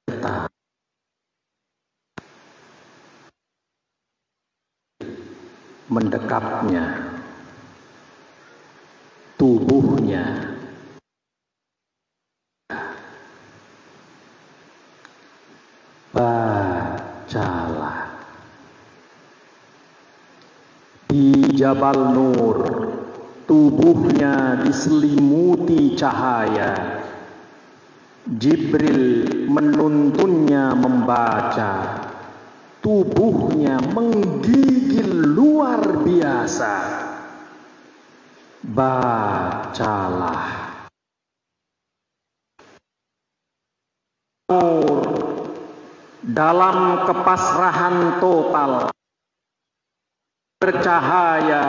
kita mendekapnya, tubuhnya bacalah. Di Jabal Nur, tubuhnya diselimuti cahaya. Jibril menuntunnya membaca. Tubuhnya menggigil luar biasa. Bacalah. Dalam kepasrahan total bercahaya,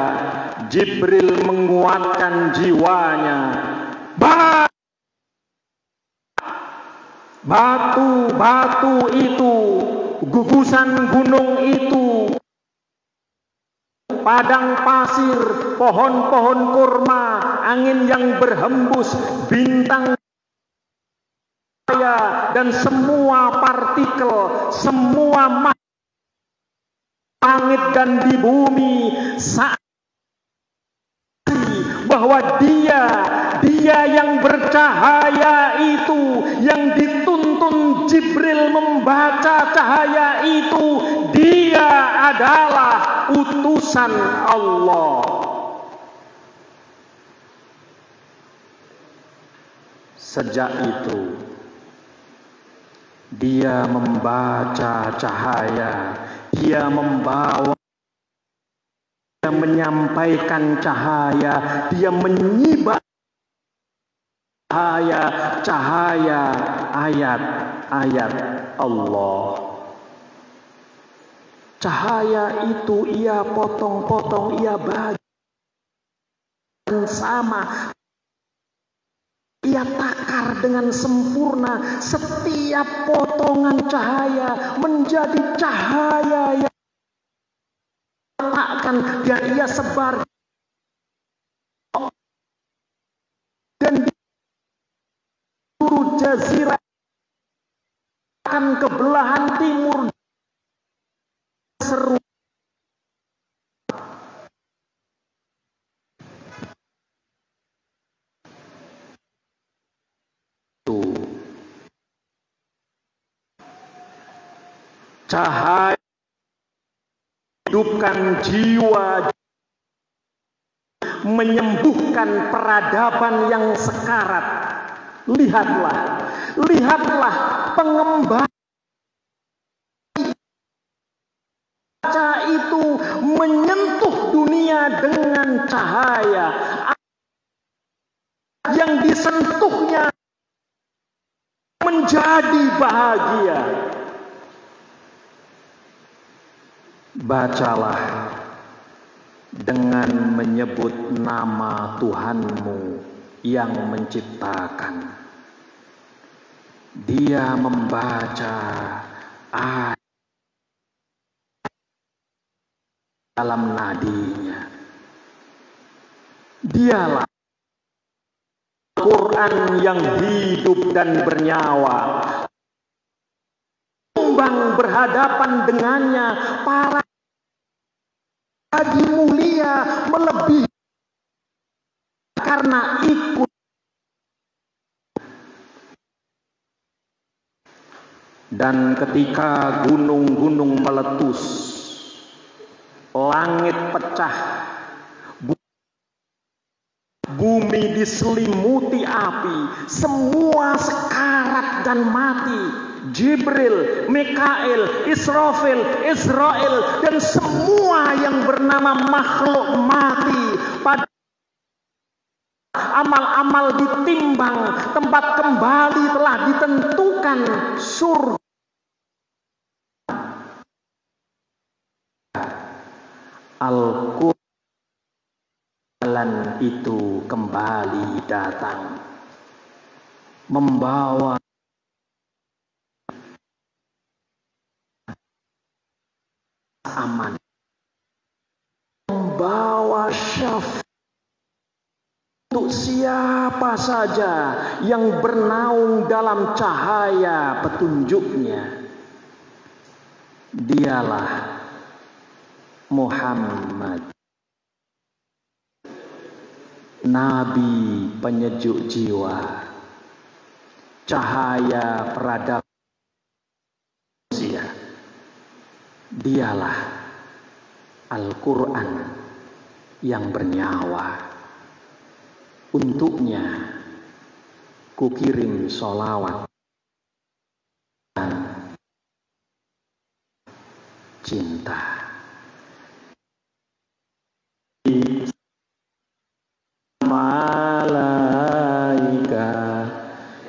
Jibril menguatkan jiwanya. Batu-batu itu, gugusan gunung itu, padang pasir, pohon-pohon kurma, angin yang berhembus, bintang dan semua partikel, semua langit dan di bumi saat bahwa dia yang bercahaya itu, yang dituntun Jibril membaca cahaya itu, dia adalah utusan Allah. Sejak itu dia membaca cahaya, dia membawa, dia menyampaikan cahaya, dia menyibar cahaya ayat-ayat Allah. Cahaya itu ia potong-potong, ia bagi sama, ia takar dengan sempurna. Setiap potongan cahaya menjadi cahaya yang letakkan dan ia sebar dan di seluruh jazirah akan ke belahan timur seru. Cahaya hidupkan jiwa, menyembuhkan peradaban yang sekarat. Lihatlah pengembara itu menyentuh dunia dengan cahaya yang disentuhnya menjadi bahagia. Bacalah dengan menyebut nama Tuhanmu yang menciptakan. Dia membaca ayat dalam nadinya. Dialah Al-Quran yang hidup dan bernyawa. Tumbang berhadapan dengannya, para haji mulia melebihi karena ikut. Dan ketika gunung-gunung meletus, langit pecah, bumi diselimuti api, semua sekarat dan mati. Jibril, Mikail, Israfil, Israel, dan semua yang bernama makhluk mati. Pada amal-amal ditimbang, tempat kembali telah ditentukan, surga. Al-Quran itu kembali datang, membawa aman, membawa syafaat untuk siapa saja yang bernaung dalam cahaya petunjuknya. Dialah Muhammad, Nabi penyejuk jiwa, cahaya peradaban manusia. Dialah Al-Quran yang bernyawa. Untuknya kukirim sholawat dan cinta. Malaika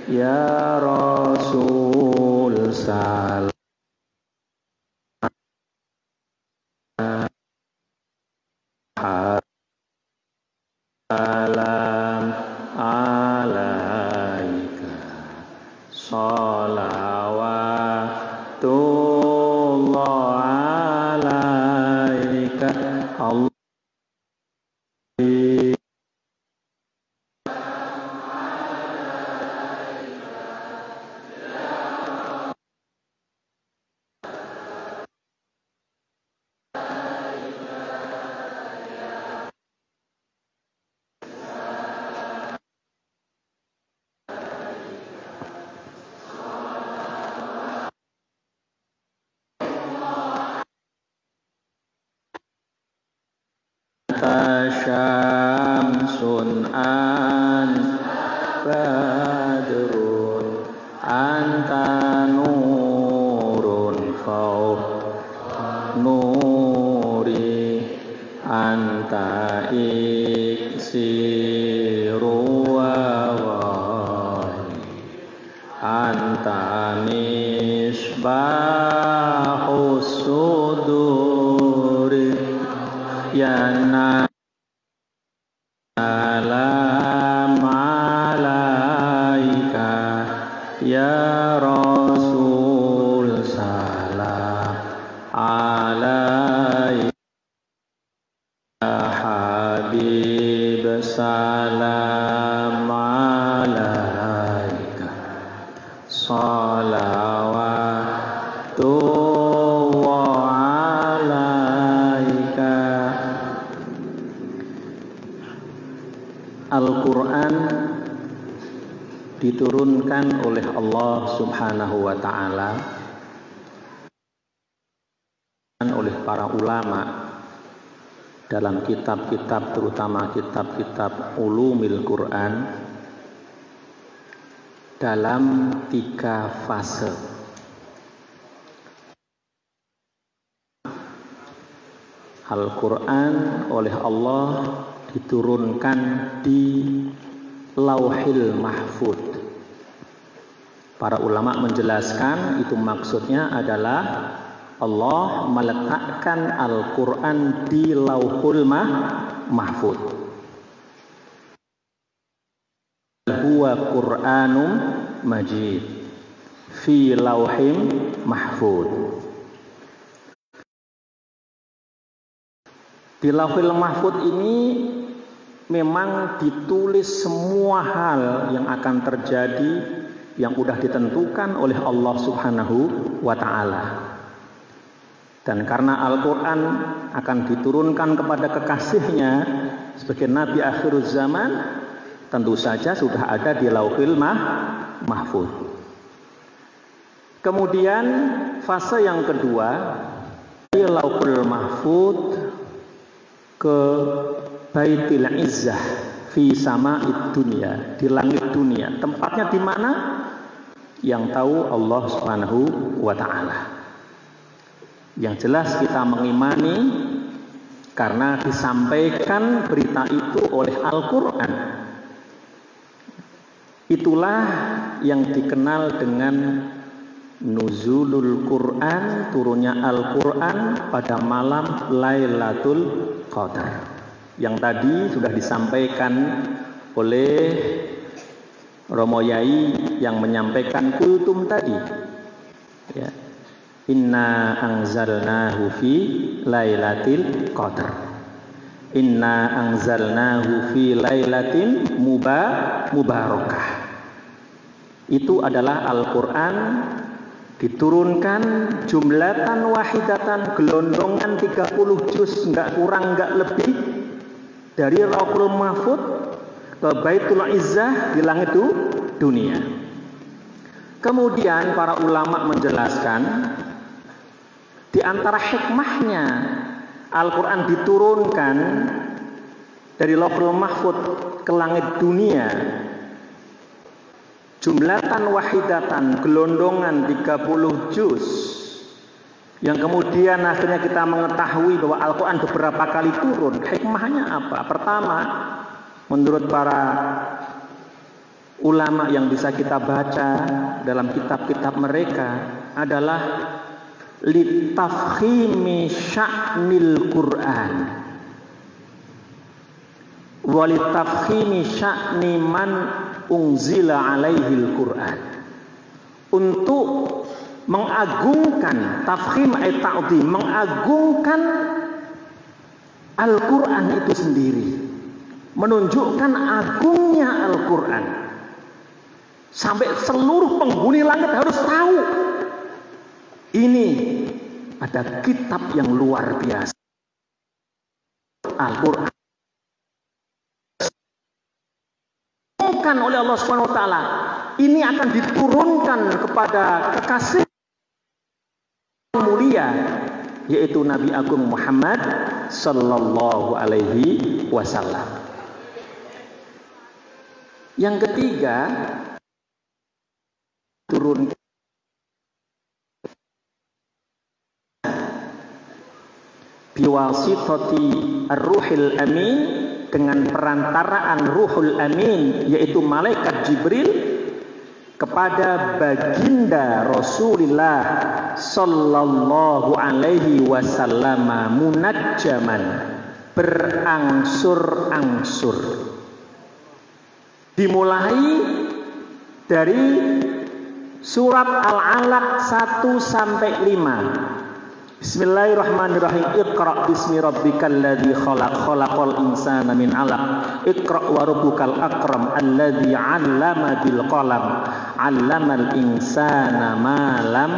ya Rasul salam alaika sholawatullah alaika Allah. Syamsun an badr anta nurun fawqa nuri anta iksiru wa ghani anta misbahus suduri ya salam alaika ya Rasul salam alaika ya Habib salam alaika salawatullah alaika. Al-Quran diturunkan oleh Allah Subhanahu wa ta'ala oleh para ulama dalam kitab-kitab, terutama kitab-kitab ulumil Quran, dalam 3 fase. Al-Quran oleh Allah diturunkan di Lauhil Mahfud. Para ulama menjelaskan itu maksudnya adalah Allah meletakkan Al-Quran di Lauhul Mahfud. Huwa Qur'anum Majid fi Lauhim Mahfud. Di Lauhil Mahfud ini memang ditulis semua hal yang akan terjadi yang sudah ditentukan oleh Allah Subhanahu wa ta'ala. Dan karena Al-Quran akan diturunkan kepada kekasihnya sebagai Nabi akhir zaman, tentu saja sudah ada di Lauhil Mahfud. Kemudian fase yang kedua, di Lauhil Mahfud ke Baitil Izzah fi sama'id dunya, di langit dunia. Tempatnya di mana? Yang tahu Allah Subhanahu wa ta'ala. Yang jelas kita mengimani karena disampaikan berita itu oleh Al-Quran. Itulah yang dikenal dengan Nuzulul Quran, turunnya Al-Quran pada malam Lailatul Qadar, yang tadi sudah disampaikan oleh Romo Yai yang menyampaikan kultum tadi, ya. Inna anzalnahu fi Lailatul Qadar, inna anzalnahu fi lailatin mubarakah. Itu adalah Al-Quran diturunkan jumlatan wahidatan, gelondongan 30 juz, enggak kurang enggak lebih, dari Lauhul Mahfud ke Baitul Izzah di langit dunia. Kemudian para ulama menjelaskan di antara hikmahnya Al-Quran diturunkan dari Lauhul Mahfud ke langit dunia jumlatan wahidatan, gelondongan 30 juz, yang kemudian akhirnya kita mengetahui bahwa Al-Quran beberapa kali turun. Hikmahnya apa? Pertama, menurut para ulama yang bisa kita baca dalam kitab-kitab mereka adalah litafkhimi sya'nil Quran walitafkhimi sya'ni man unzila alaihil Quran, untuk mengagungkan, tafkhim ay ta'dhim, mengagungkan Al-Quran itu sendiri, menunjukkan agungnya Al-Quran sampai seluruh penghuni langit harus tahu ini ada kitab yang luar biasa, Al-Quran oleh Allah Subhanahu wa taala. Ini akan diturunkan kepada kekasih mulia, yaitu Nabi Agung Muhammad sallallahu alaihi wasallam. Yang ketiga, diturunkan biwasitati ar-ruhil amin, dengan perantaraan ruhul amin yaitu malaikat Jibril, kepada baginda Rasulullah sallallahu alaihi wasallam munajjaman, berangsur-angsur. Dimulai dari surat Al-Alaq 1 sampai 5. Bismillahirrahmanirrahim. Iqra bismi rabbikal ladzi khalaq, khalaqal insana min 'alaq. Iqra wa rabbukal akram alladzi 'allama bil qalam, 'allamal insana ma lam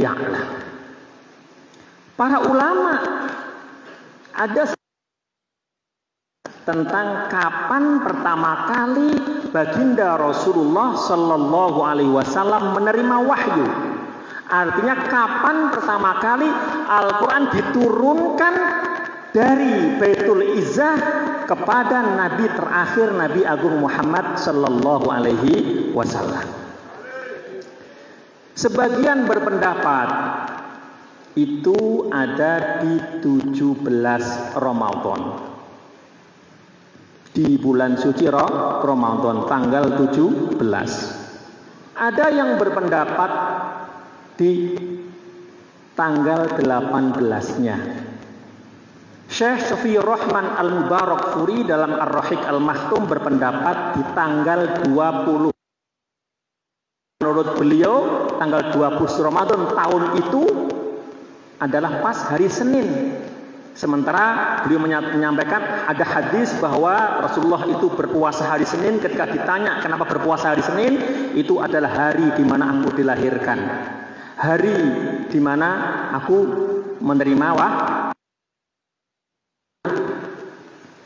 ya'lam. Para ulama ada tentang kapan pertama kali baginda Rasulullah sallallahu alaihi wasallam menerima wahyu. Artinya kapan pertama kali Al-Quran diturunkan dari Baitul Izzah kepada Nabi terakhir, Nabi Agung Muhammad sallallahu alaihi wasallam. Sebagian berpendapat itu ada di 17 Ramadan. Di bulan suci Ramadan tanggal 17. Ada yang berpendapat di tanggal 18-nya. Syekh Syafi'ur Rahman Al-Mubarakfuri dalam Ar-Rahiq Al-Mahtum berpendapat di tanggal 20. Menurut beliau tanggal 20 Ramadan tahun itu adalah pas hari Senin. Sementara beliau menyampaikan ada hadis bahwa Rasulullah itu berpuasa hari Senin. Ketika ditanya kenapa berpuasa hari Senin, itu adalah hari di mana aku dilahirkan, hari di mana aku menerima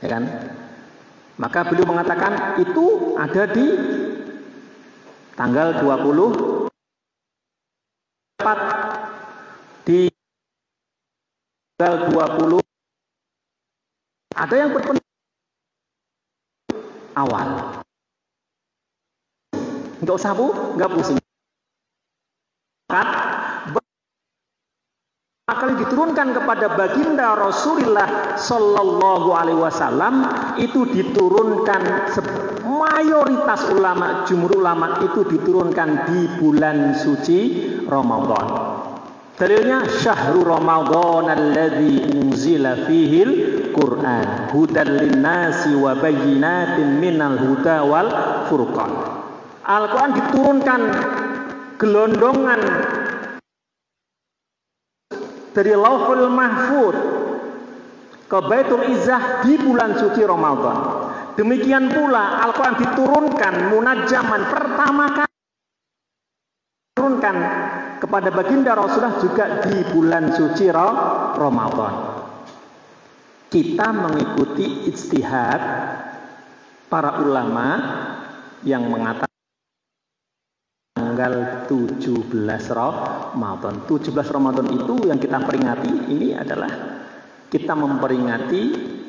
ya kan? Maka beliau mengatakan itu ada di tanggal 20 di tanggal 20. Ada yang berpendapat awal. Enggak usah enggak pusing. Kali diturunkan kepada baginda Rasulullah sallallahu alaihi wasallam, itu diturunkan mayoritas ulama, jumhur ulama itu diturunkan di bulan suci Ramadan. Dalilnya syahrul Ramadan alladzi unzila fihil Qur'an hudan linnasi wa bayyinatin minal huda wal furqan. Al-Qur'an diturunkan gelondongan dari Lauhul Mahfuz ke Baitul Izzah di bulan suci Ramadan. Demikian pula Al-Quran diturunkan munajjaman pertama kali diturunkan kepada baginda Rasulullah juga di bulan suci Ramadan. Kita mengikuti ijtihad para ulama yang mengatakan tanggal 17 Ramadan. 17 Ramadan itu yang kita peringati ini adalah kita memperingati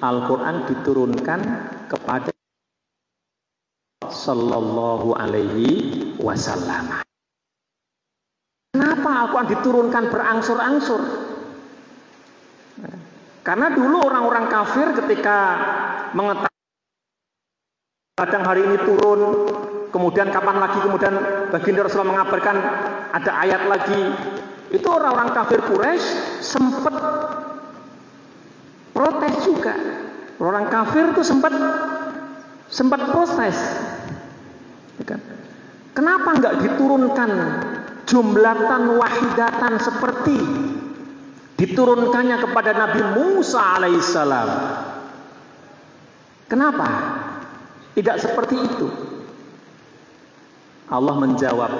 Al-Quran diturunkan kepada sallallahu alaihi wasallam. Kenapa Al-Quran diturunkan berangsur-angsur? Karena dulu orang-orang kafir ketika mengetahui kadang hari ini turun, kemudian kapan lagi, kemudian baginda Rasulullah mengabarkan ada ayat lagi, itu orang-orang kafir Quraisy sempat protes juga. Orang kafir itu sempat protes. Kenapa enggak diturunkan jumlatan wahidatan seperti diturunkannya kepada Nabi Musa alaihissalam? Kenapa tidak seperti itu? Allah menjawab,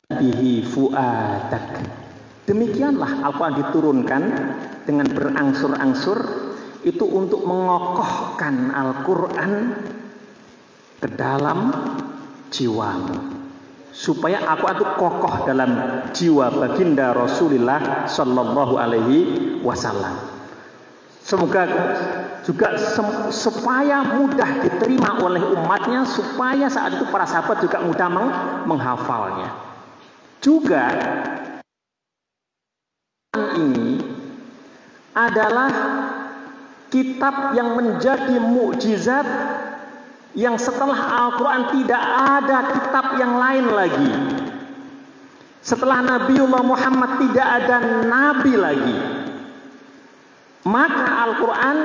bihi fuadak. Demikianlah Al-Quran diturunkan dengan berangsur-angsur, itu untuk mengokohkan Al-Quran ke dalam jiwamu, supaya Al-Quran itu kokoh dalam jiwa baginda Rasulullah sallallahu alaihi wasallam. Semoga juga supaya mudah diterima oleh umatnya, supaya saat itu para sahabat juga mudah menghafalnya. Juga ini adalah kitab yang menjadi mukjizat, yang setelah Al-Quran tidak ada kitab yang lain lagi. Setelah Nabiullah Muhammad tidak ada nabi lagi. Maka Al-Quran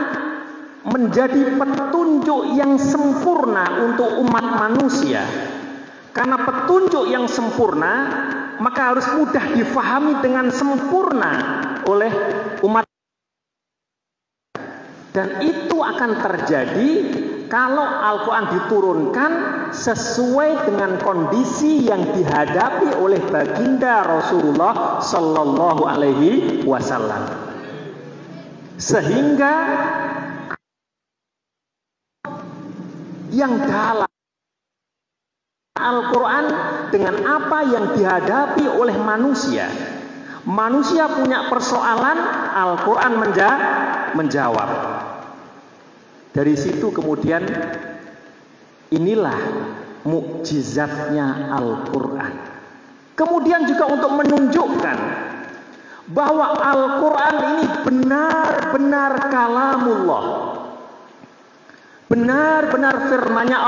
menjadi petunjuk yang sempurna untuk umat manusia. Karena petunjuk yang sempurna, maka harus mudah difahami dengan sempurna oleh umat. Dan itu akan terjadi kalau Al-Quran diturunkan sesuai dengan kondisi yang dihadapi oleh baginda Rasulullah Sallallahu Alaihi Wasallam, sehingga yang dalam Al-Quran dengan apa yang dihadapi oleh manusia. Manusia punya persoalan, Al-Quran menjawab. Dari situ kemudian inilah mukjizatnya Al-Quran. Kemudian juga untuk menunjukkan bahwa Al-Quran ini benar-benar kalamullah, benar-benar firman-Nya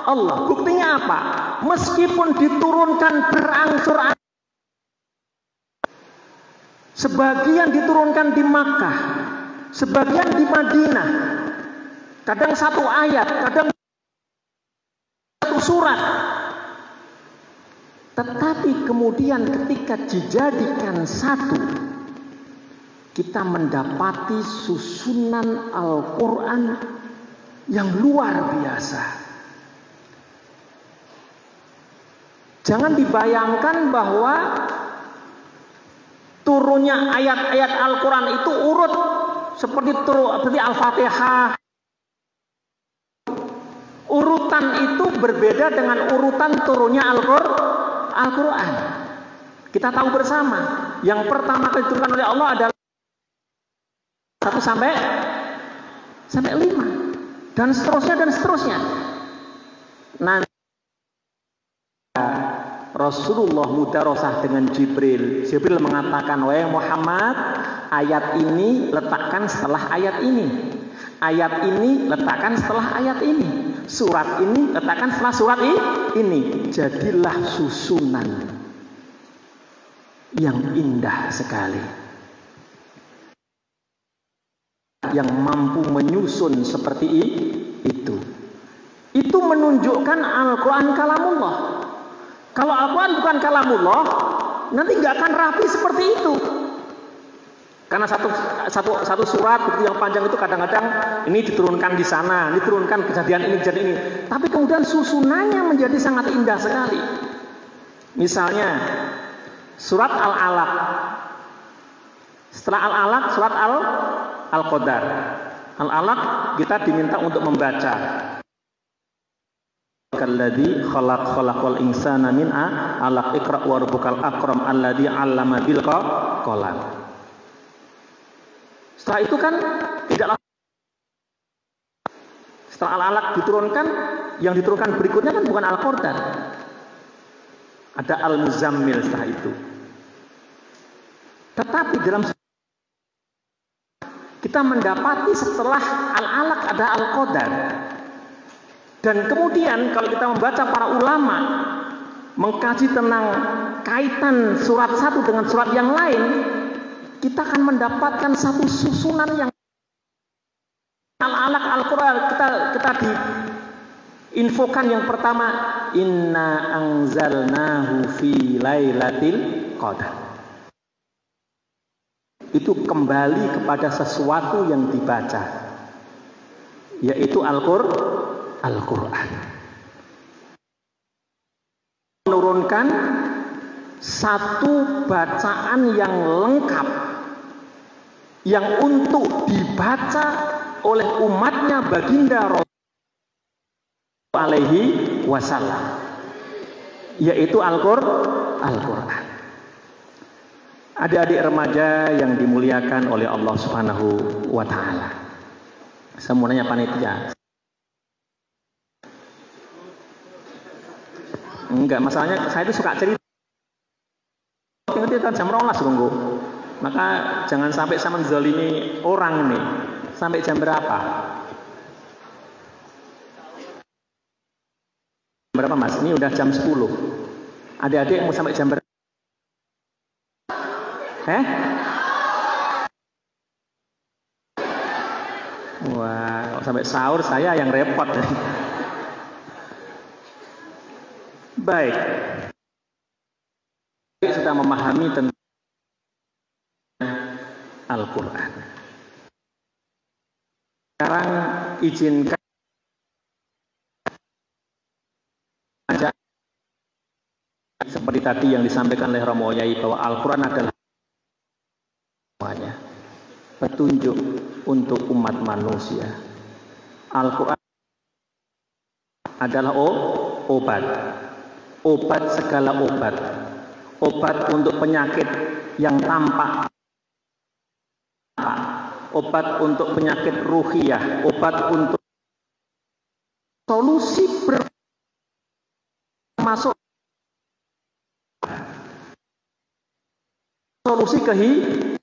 Allah. Buktinya apa? Meskipun diturunkan berangsur-angsur, sebagian diturunkan di Makkah, sebagian di Madinah, kadang satu ayat, kadang satu surat. Tetapi kemudian ketika dijadikan satu, kita mendapati susunan Al-Quran yang luar biasa. Jangan dibayangkan bahwa turunnya ayat-ayat Al-Quran itu urut seperti Al-Fatihah. Urutan itu berbeda dengan urutan turunnya Al-Quran. Kita tahu bersama, yang pertama kali diturunkan oleh Allah adalah 1 sampai 5 dan seterusnya. Nanti Rasulullah mudarosah dengan Jibril. Jibril mengatakan, "Wahai Muhammad, ayat ini letakkan setelah ayat ini. Ayat ini letakkan setelah ayat ini. Surat ini letakkan setelah surat ini." Jadilah susunan yang indah sekali, yang mampu menyusun seperti itu. Itu menunjukkan Al-Quran kalamullah. Kalau Al-Quran bukan kalamullah, nanti nggak akan rapi seperti itu. Karena satu surat yang panjang itu kadang-kadang ini diturunkan di sana, ini diturunkan kejadian ini. Tapi kemudian susunannya menjadi sangat indah sekali. Misalnya surat Al-Alaq. Setelah Al-Alaq, surat Al-Qadar. Al-Alaq kita diminta untuk membaca. Kalladzi khalaqal insana min 'alaq iqra wa rabbukal akram alladzi 'allama bil qalam. Setelah itu kan tidak, setelah Al-Alaq diturunkan, yang diturunkan berikutnya kan bukan Al-Qadar. Ada Al-Muzammil setelah itu. Tetapi dalam kita mendapati setelah Al-Alaq ada Al-Qadar. Dan kemudian kalau kita membaca para ulama mengkaji tentang kaitan surat satu dengan surat yang lain, kita akan mendapatkan satu susunan yang Al-Alaq Al-Quran. Kita diinfokan yang pertama, inna anzalnahu fi lailatul qadar. Itu kembali kepada sesuatu yang dibaca, yaitu Al-Quran. Menurunkan satu bacaan yang lengkap, yang untuk dibaca oleh umatnya baginda Rasulullah alaihi wasallam, yaitu Al-Quran. Adik-adik remaja yang dimuliakan oleh Allah Subhanahu wa ta'ala, Semuanya panitia. Enggak, masalahnya saya itu suka cerita. Ngerti kan jam 12 tunggu. Maka jangan sampai sama zalimi orang nih. Sampai jam berapa? Berapa Mas? Ini udah jam 10. Adik-adik mau sampai jam berapa? Wah, kalau sampai sahur saya yang repot. Baik. Sudah memahami tentang Al-Quran. Sekarang izinkan seperti tadi yang disampaikan oleh Romo Yai bahwa Al-Quran adalah semuanya petunjuk untuk umat manusia. Al-Quran adalah obat segala obat untuk penyakit yang tampak, obat untuk penyakit ruhiyah, obat untuk solusi masuk solusi kehidupan.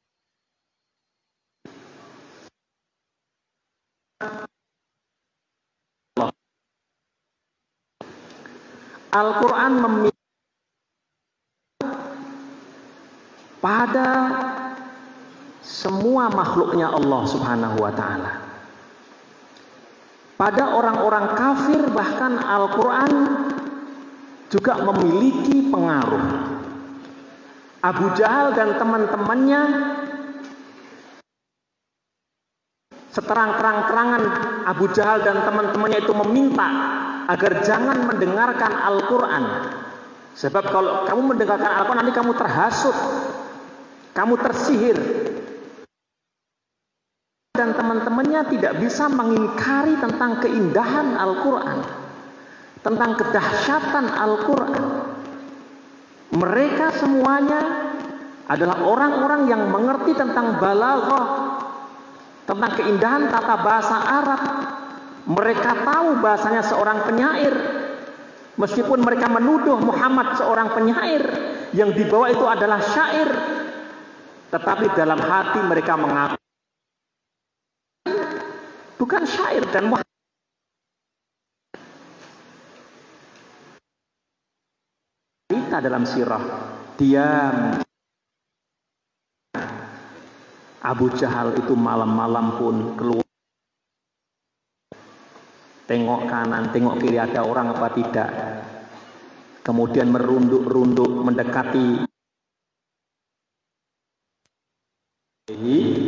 Al-Quran memiliki pada semua makhluknya Allah Subhanahu wa ta'ala. Pada orang-orang kafir bahkan Al-Quran juga memiliki pengaruh. Abu Jahal dan teman-temannya seterang-terangan Abu Jahal dan teman-temannya itu meminta agar jangan mendengarkan Al-Quran. Sebab kalau kamu mendengarkan Al-Quran nanti kamu terhasut, kamu tersihir. Dan teman-temannya tidak bisa mengingkari tentang keindahan Al-Quran, tentang kedahsyatan Al-Quran. Mereka semuanya adalah orang-orang yang mengerti tentang balaghah, tentang keindahan tata bahasa Arab. Mereka tahu bahasanya seorang penyair. Meskipun mereka menuduh Muhammad seorang penyair, yang dibawa itu adalah syair, tetapi dalam hati mereka mengaku bukan syair. Dan kita dalam sirah diam. Abu Jahal itu malam-malam pun keluar, tengok kanan, tengok kiri ada orang apa tidak. Kemudian merunduk-runduk mendekati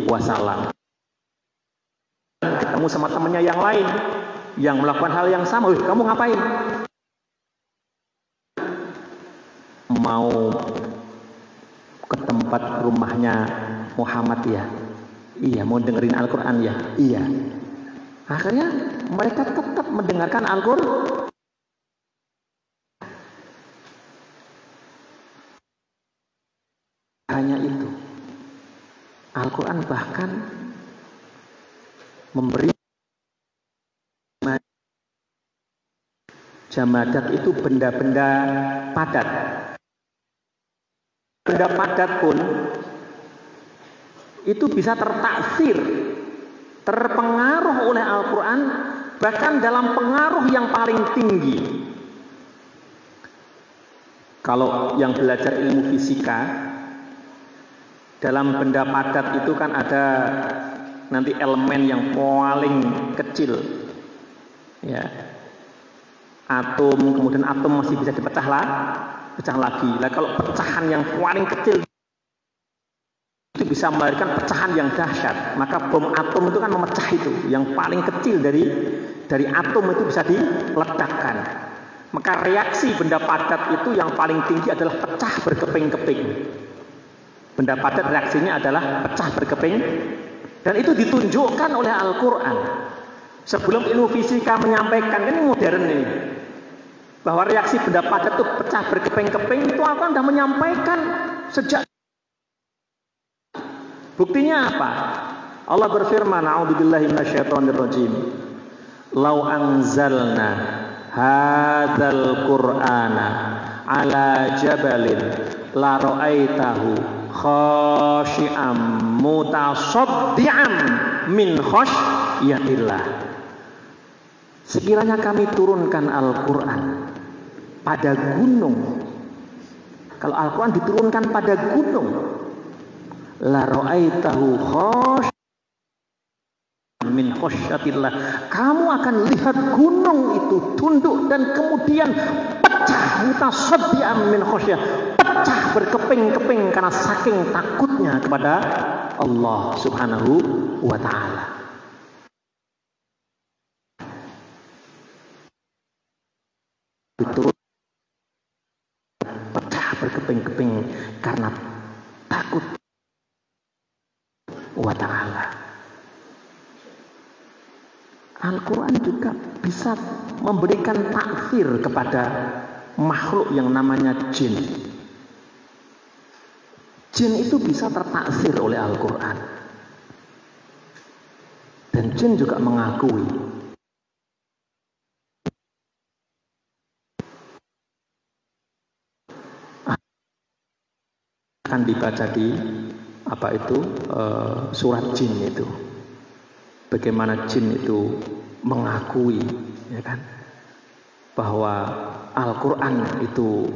wasalam. Ketemu sama temannya yang lain yang melakukan hal yang sama. Kamu ngapain? Mau ke tempat rumahnya Muhammad ya? Iya. Mau dengerin Al-Quran ya? Iya. Akhirnya mereka tetap mendengarkan Al-Quran. Hanya itu, Al-Quran bahkan memberi jamadat itu benda-benda padat. Benda padat pun itu bisa tertaksir, terpengaruh oleh Al-Quran, bahkan dalam pengaruh yang paling tinggi. Kalau yang belajar ilmu fisika, dalam benda padat itu kan ada nanti elemen yang paling kecil, ya, atom, kemudian atom masih bisa dipecah lagi. Nah, kalau pecahan yang paling kecil itu bisa melahirkan pecahan yang dahsyat. Maka bom atom itu kan memecah itu, yang paling kecil dari atom itu bisa diledakkan. Maka reaksi benda padat itu yang paling tinggi adalah pecah berkeping-keping. Benda padat reaksinya adalah pecah berkeping, dan itu ditunjukkan oleh Al-Quran. Sebelum ilmu fisika menyampaikan, ini modern ini, bahwa reaksi benda padat itu pecah berkeping-keping, itu Al-Quran sudah menyampaikan sejak. Buktinya apa? Allah berfirman, a'udzubillahi minasyaitonirrajim. Lau anzalna hadzal qur'ana ala jabalin la ra'aitahu khashi'am mutasaddian min khasyatillah. Sekiranya kami turunkan Al-Qur'an pada gunung, kalau Al-Qur'an diturunkan pada gunung, la ra'aitahu khashi'am min khasyatillah, kamu akan lihat gunung itu tunduk dan kemudian pecah, mutasaddian min khasyah, pecah berkeping-keping karena saking takutnya kepada Allah Subhanahu wa taala. Betul, pecah berkeping-keping karena takut wa taala. Al-Quran juga bisa memberikan takfir kepada makhluk yang namanya jin. Jin itu bisa tertaksir oleh Al-Quran. Dan jin juga mengakui akan dibaca di surat jin itu. Bagaimana jin itu mengakui, ya kan, bahwa Al-Quran itu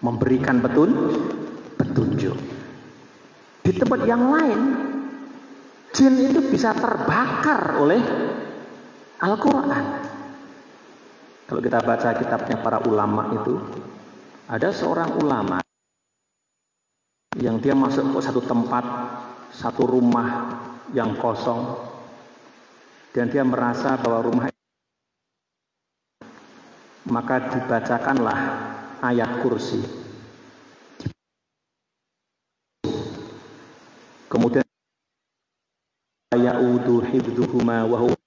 memberikan petunjuk. Di tempat yang lain, jin itu bisa terbakar oleh Al-Quran. Kalau kita baca kitabnya para ulama itu, ada seorang ulama yang dia masuk ke satu tempat, satu rumah yang kosong, dan dia merasa bahwa rumah itu, maka dibacakanlah ayat kursi. Kemudian ya'udu hifdzuhuma wa huwa,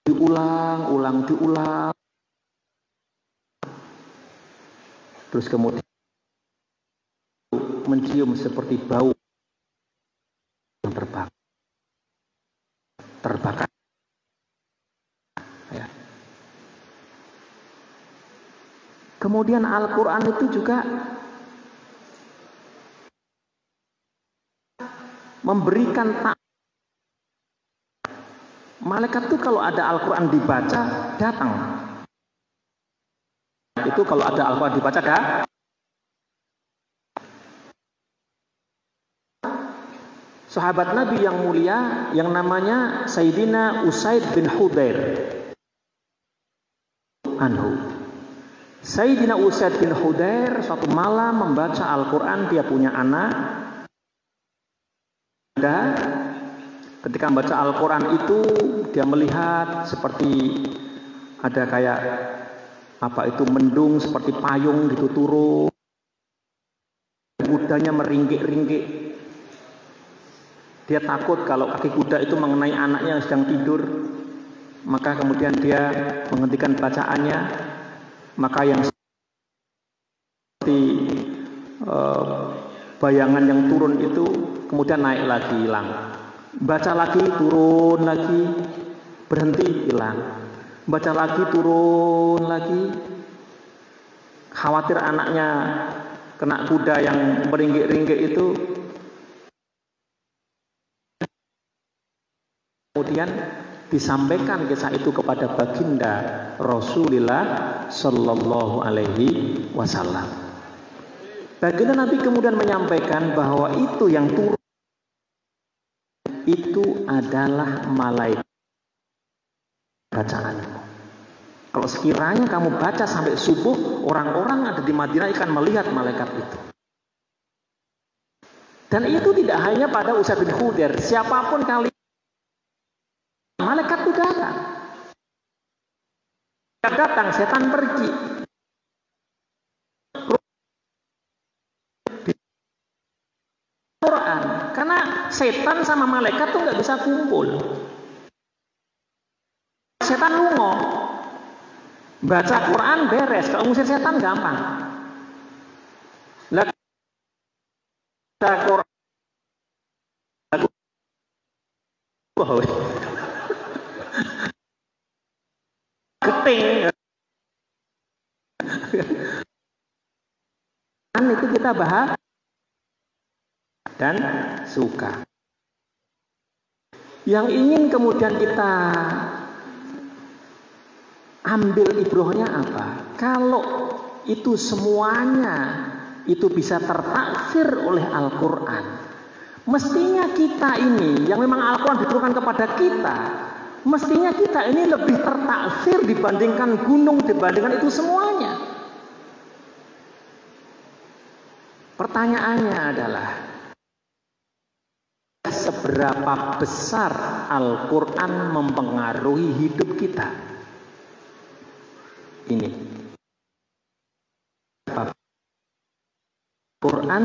diulang. Terus kemudian mencium seperti bau yang terbakar. Ya. Kemudian Al-Quran itu juga memberikan malaikat itu kalau ada Al-Quran dibaca datang. Itu kalau ada Al-Quran dibaca sahabat Nabi yang mulia yang namanya Sayyidina Usaid bin Hudayr anhu. Sayyidina Usaid bin Hudayr suatu malam membaca Al-Quran, dia punya anak. Dan ketika membaca Al-Quran itu dia melihat seperti ada kayak mendung seperti payung gitu turun. Kudanya meringkik-ringkik. Dia takut kalau kaki kuda itu mengenai anaknya yang sedang tidur. Maka kemudian dia menghentikan bacaannya. Maka yang seperti bayangan yang turun itu kemudian naik lagi, hilang. Baca lagi, turun lagi, berhenti, hilang. Baca lagi, turun lagi. Khawatir anaknya kena kuda yang meringkik-ringkik itu. Kemudian disampaikan kisah itu kepada baginda Rasulullah Sallallahu Alaihi Wasallam. Baginda Nabi kemudian menyampaikan bahwa itu yang turun itu adalah malaikat bacaanmu. Kalau sekiranya kamu baca sampai subuh, orang-orang ada di Madinah akan melihat malaikat itu. Dan itu tidak hanya pada Usaid bin Hudayr, siapapun kali malaikat itu datang, setan pergi. Quran, karena setan sama malaikat tuh nggak bisa kumpul. Setan lungo, baca Quran beres, kalau ngusir setan gampang. Baca Quran apa? Keting. Itu kita bahas dan suka. Yang ingin kemudian kita ambil ibrohnya apa? Kalau itu semuanya itu bisa tertaksir oleh Al-Quran, mestinya kita ini yang memang Al-Quran diturunkan kepada kita, mestinya kita ini lebih tertaksir dibandingkan gunung, dibandingkan itu semuanya. Pertanyaannya adalah, seberapa besar Al-Quran mempengaruhi hidup kita? Ini Al-Quran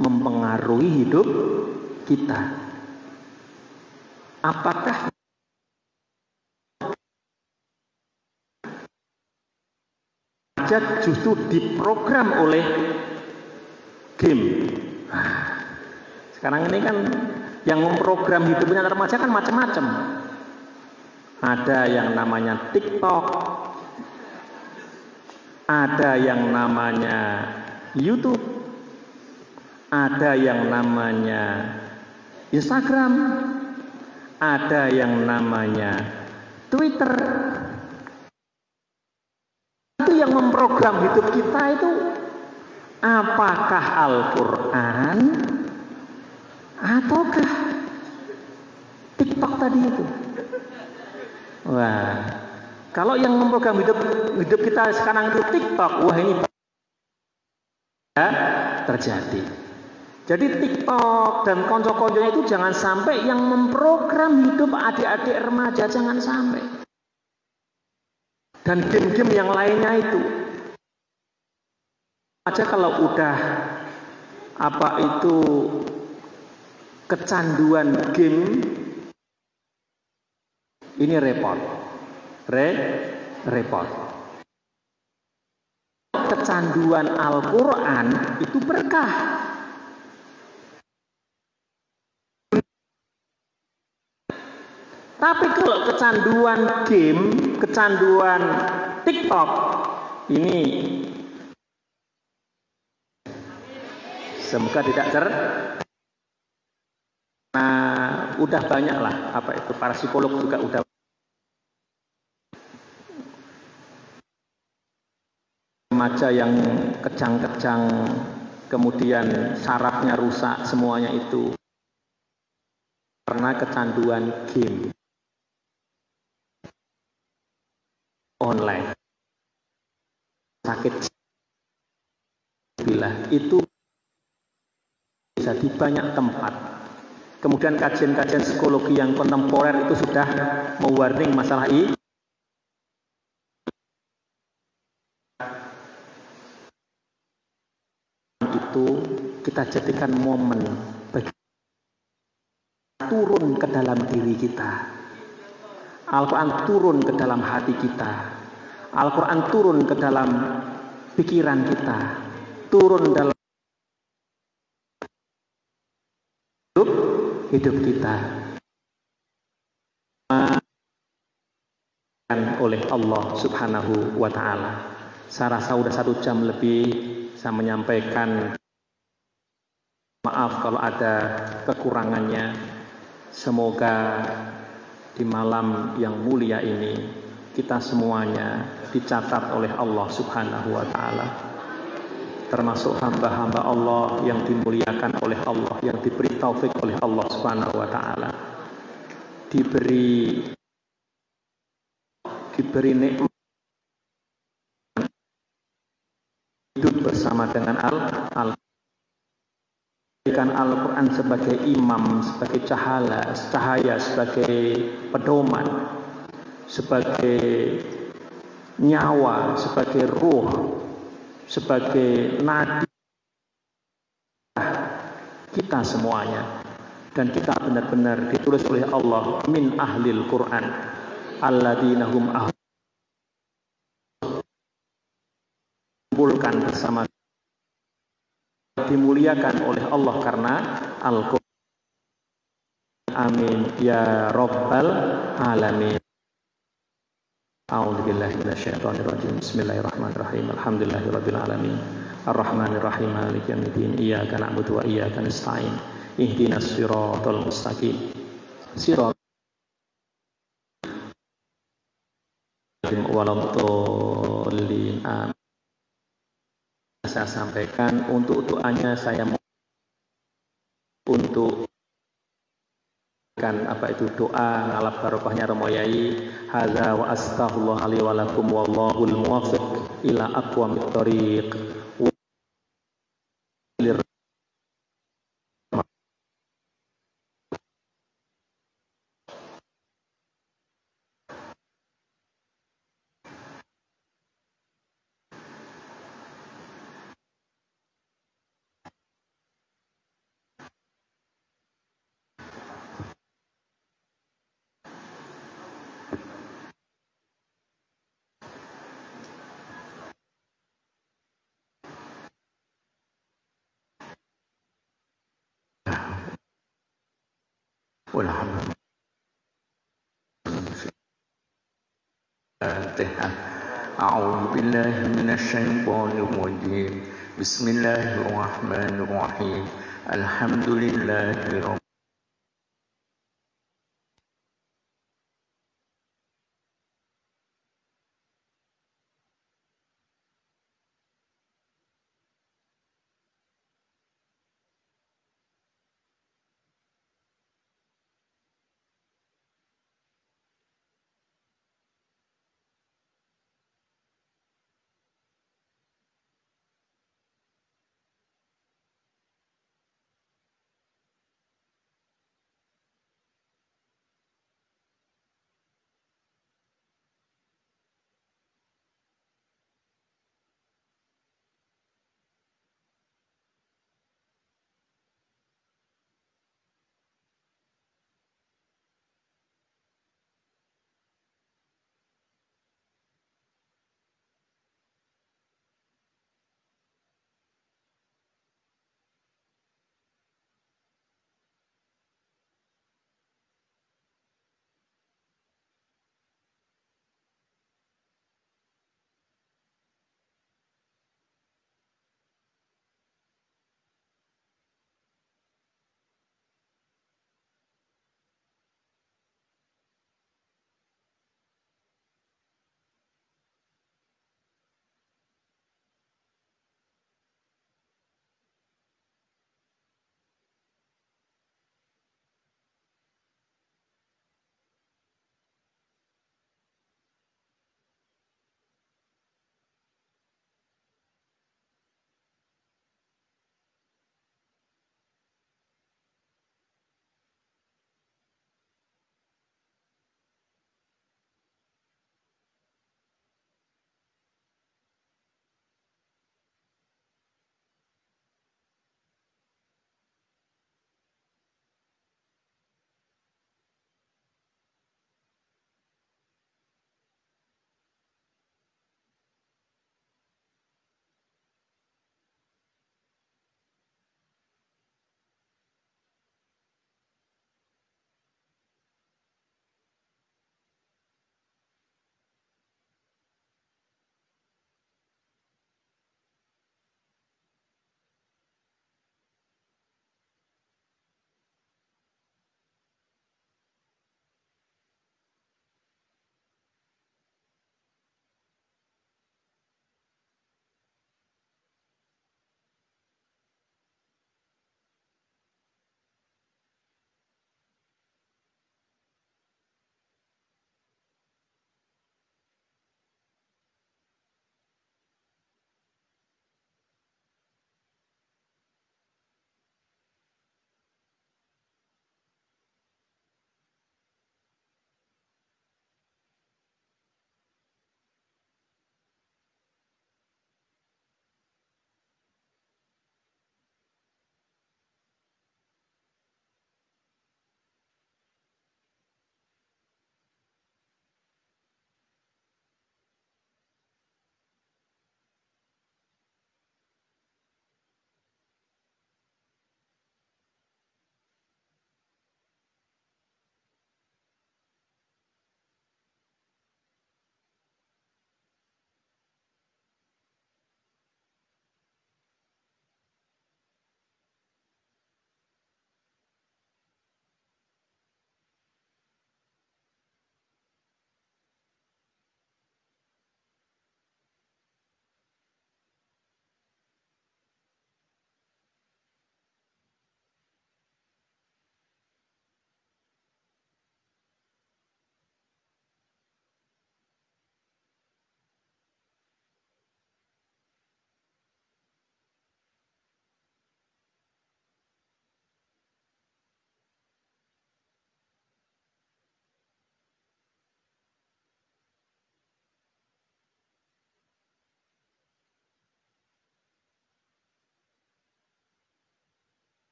mempengaruhi hidup kita. Apakah justru diprogram oleh game? Sekarang ini kan yang memprogram hidupnya remaja kan macam-macam. Ada yang namanya TikTok, ada yang namanya YouTube, ada yang namanya Instagram, ada yang namanya Twitter. Itu yang memprogram hidup kita itu apakah Al-Quran ataukah TikTok tadi itu? Wah, kalau yang memprogram hidup kita sekarang itu TikTok, wah ini terjadi. Jadi TikTok dan konco-konconya itu jangan sampai yang memprogram hidup adik-adik remaja, jangan sampai. Dan game-game yang lainnya itu. Aja kalau udah apa itu kecanduan game, ini repot. Repot. Kecanduan Al-Quran itu berkah. Tapi kalau kecanduan game, kecanduan TikTok, ini semoga tidak udah banyak lah apa itu, para psikolog juga udah remaja yang kejang-kejang, kemudian sarafnya rusak, semuanya itu karena kecanduan game online. Sakit bila itu bisa di banyak tempat. Kemudian kajian-kajian psikologi yang kontemporer itu sudah mewarning masalah ini. Itu kita jadikan momen bagi turun ke dalam diri kita. Al-Quran turun ke dalam hati kita. Al-Quran turun ke dalam pikiran kita. Turun dalam hidup kita. Oleh Allah Subhanahu wa ta'ala. Saya rasa sudah 1 jam lebih saya menyampaikan. Maaf kalau ada kekurangannya. Semoga di malam yang mulia ini kita semuanya dicatat oleh Allah Subhanahu wa ta'ala, termasuk hamba-hamba Allah yang dimuliakan oleh Allah, yang diberi taufik oleh Allah Subhanahu wa ta'ala, diberi nikmat hidup bersama dengan Al-Quran sebagai imam, sebagai cahaya, sebagai pedoman, sebagai nyawa, sebagai ruh, sebagai nadi kita semuanya. Dan kita benar-benar ditulis oleh Allah min ahlil Quran alladzina hum kumpulkan bersama, dimuliakan oleh Allah karena Al-Quran amin ya rabbal alamin. A'udzubillahi minasyaitonirrajim. Bismillahirrahmanirrahim. Alhamdulillahirabbil alamin. Arrahmanirrahim. Maliki yaumiddin. Iyyaka na'budu wa iyyaka nasta'in. Ihdinas siratal mustaqim. Siratal waladhdallin. Amin. Saya sampaikan untuk doanya saya untuk apa itu doa ngalap barokahnya Romo Yai. Hadza wa astaghfirullah li wa lakum wallahul muwaffiq ila aqwamit thoriq. أعوذ بالله من الشيطان الرجيم بسم الله الرحمن الرحيم الحمد لله رب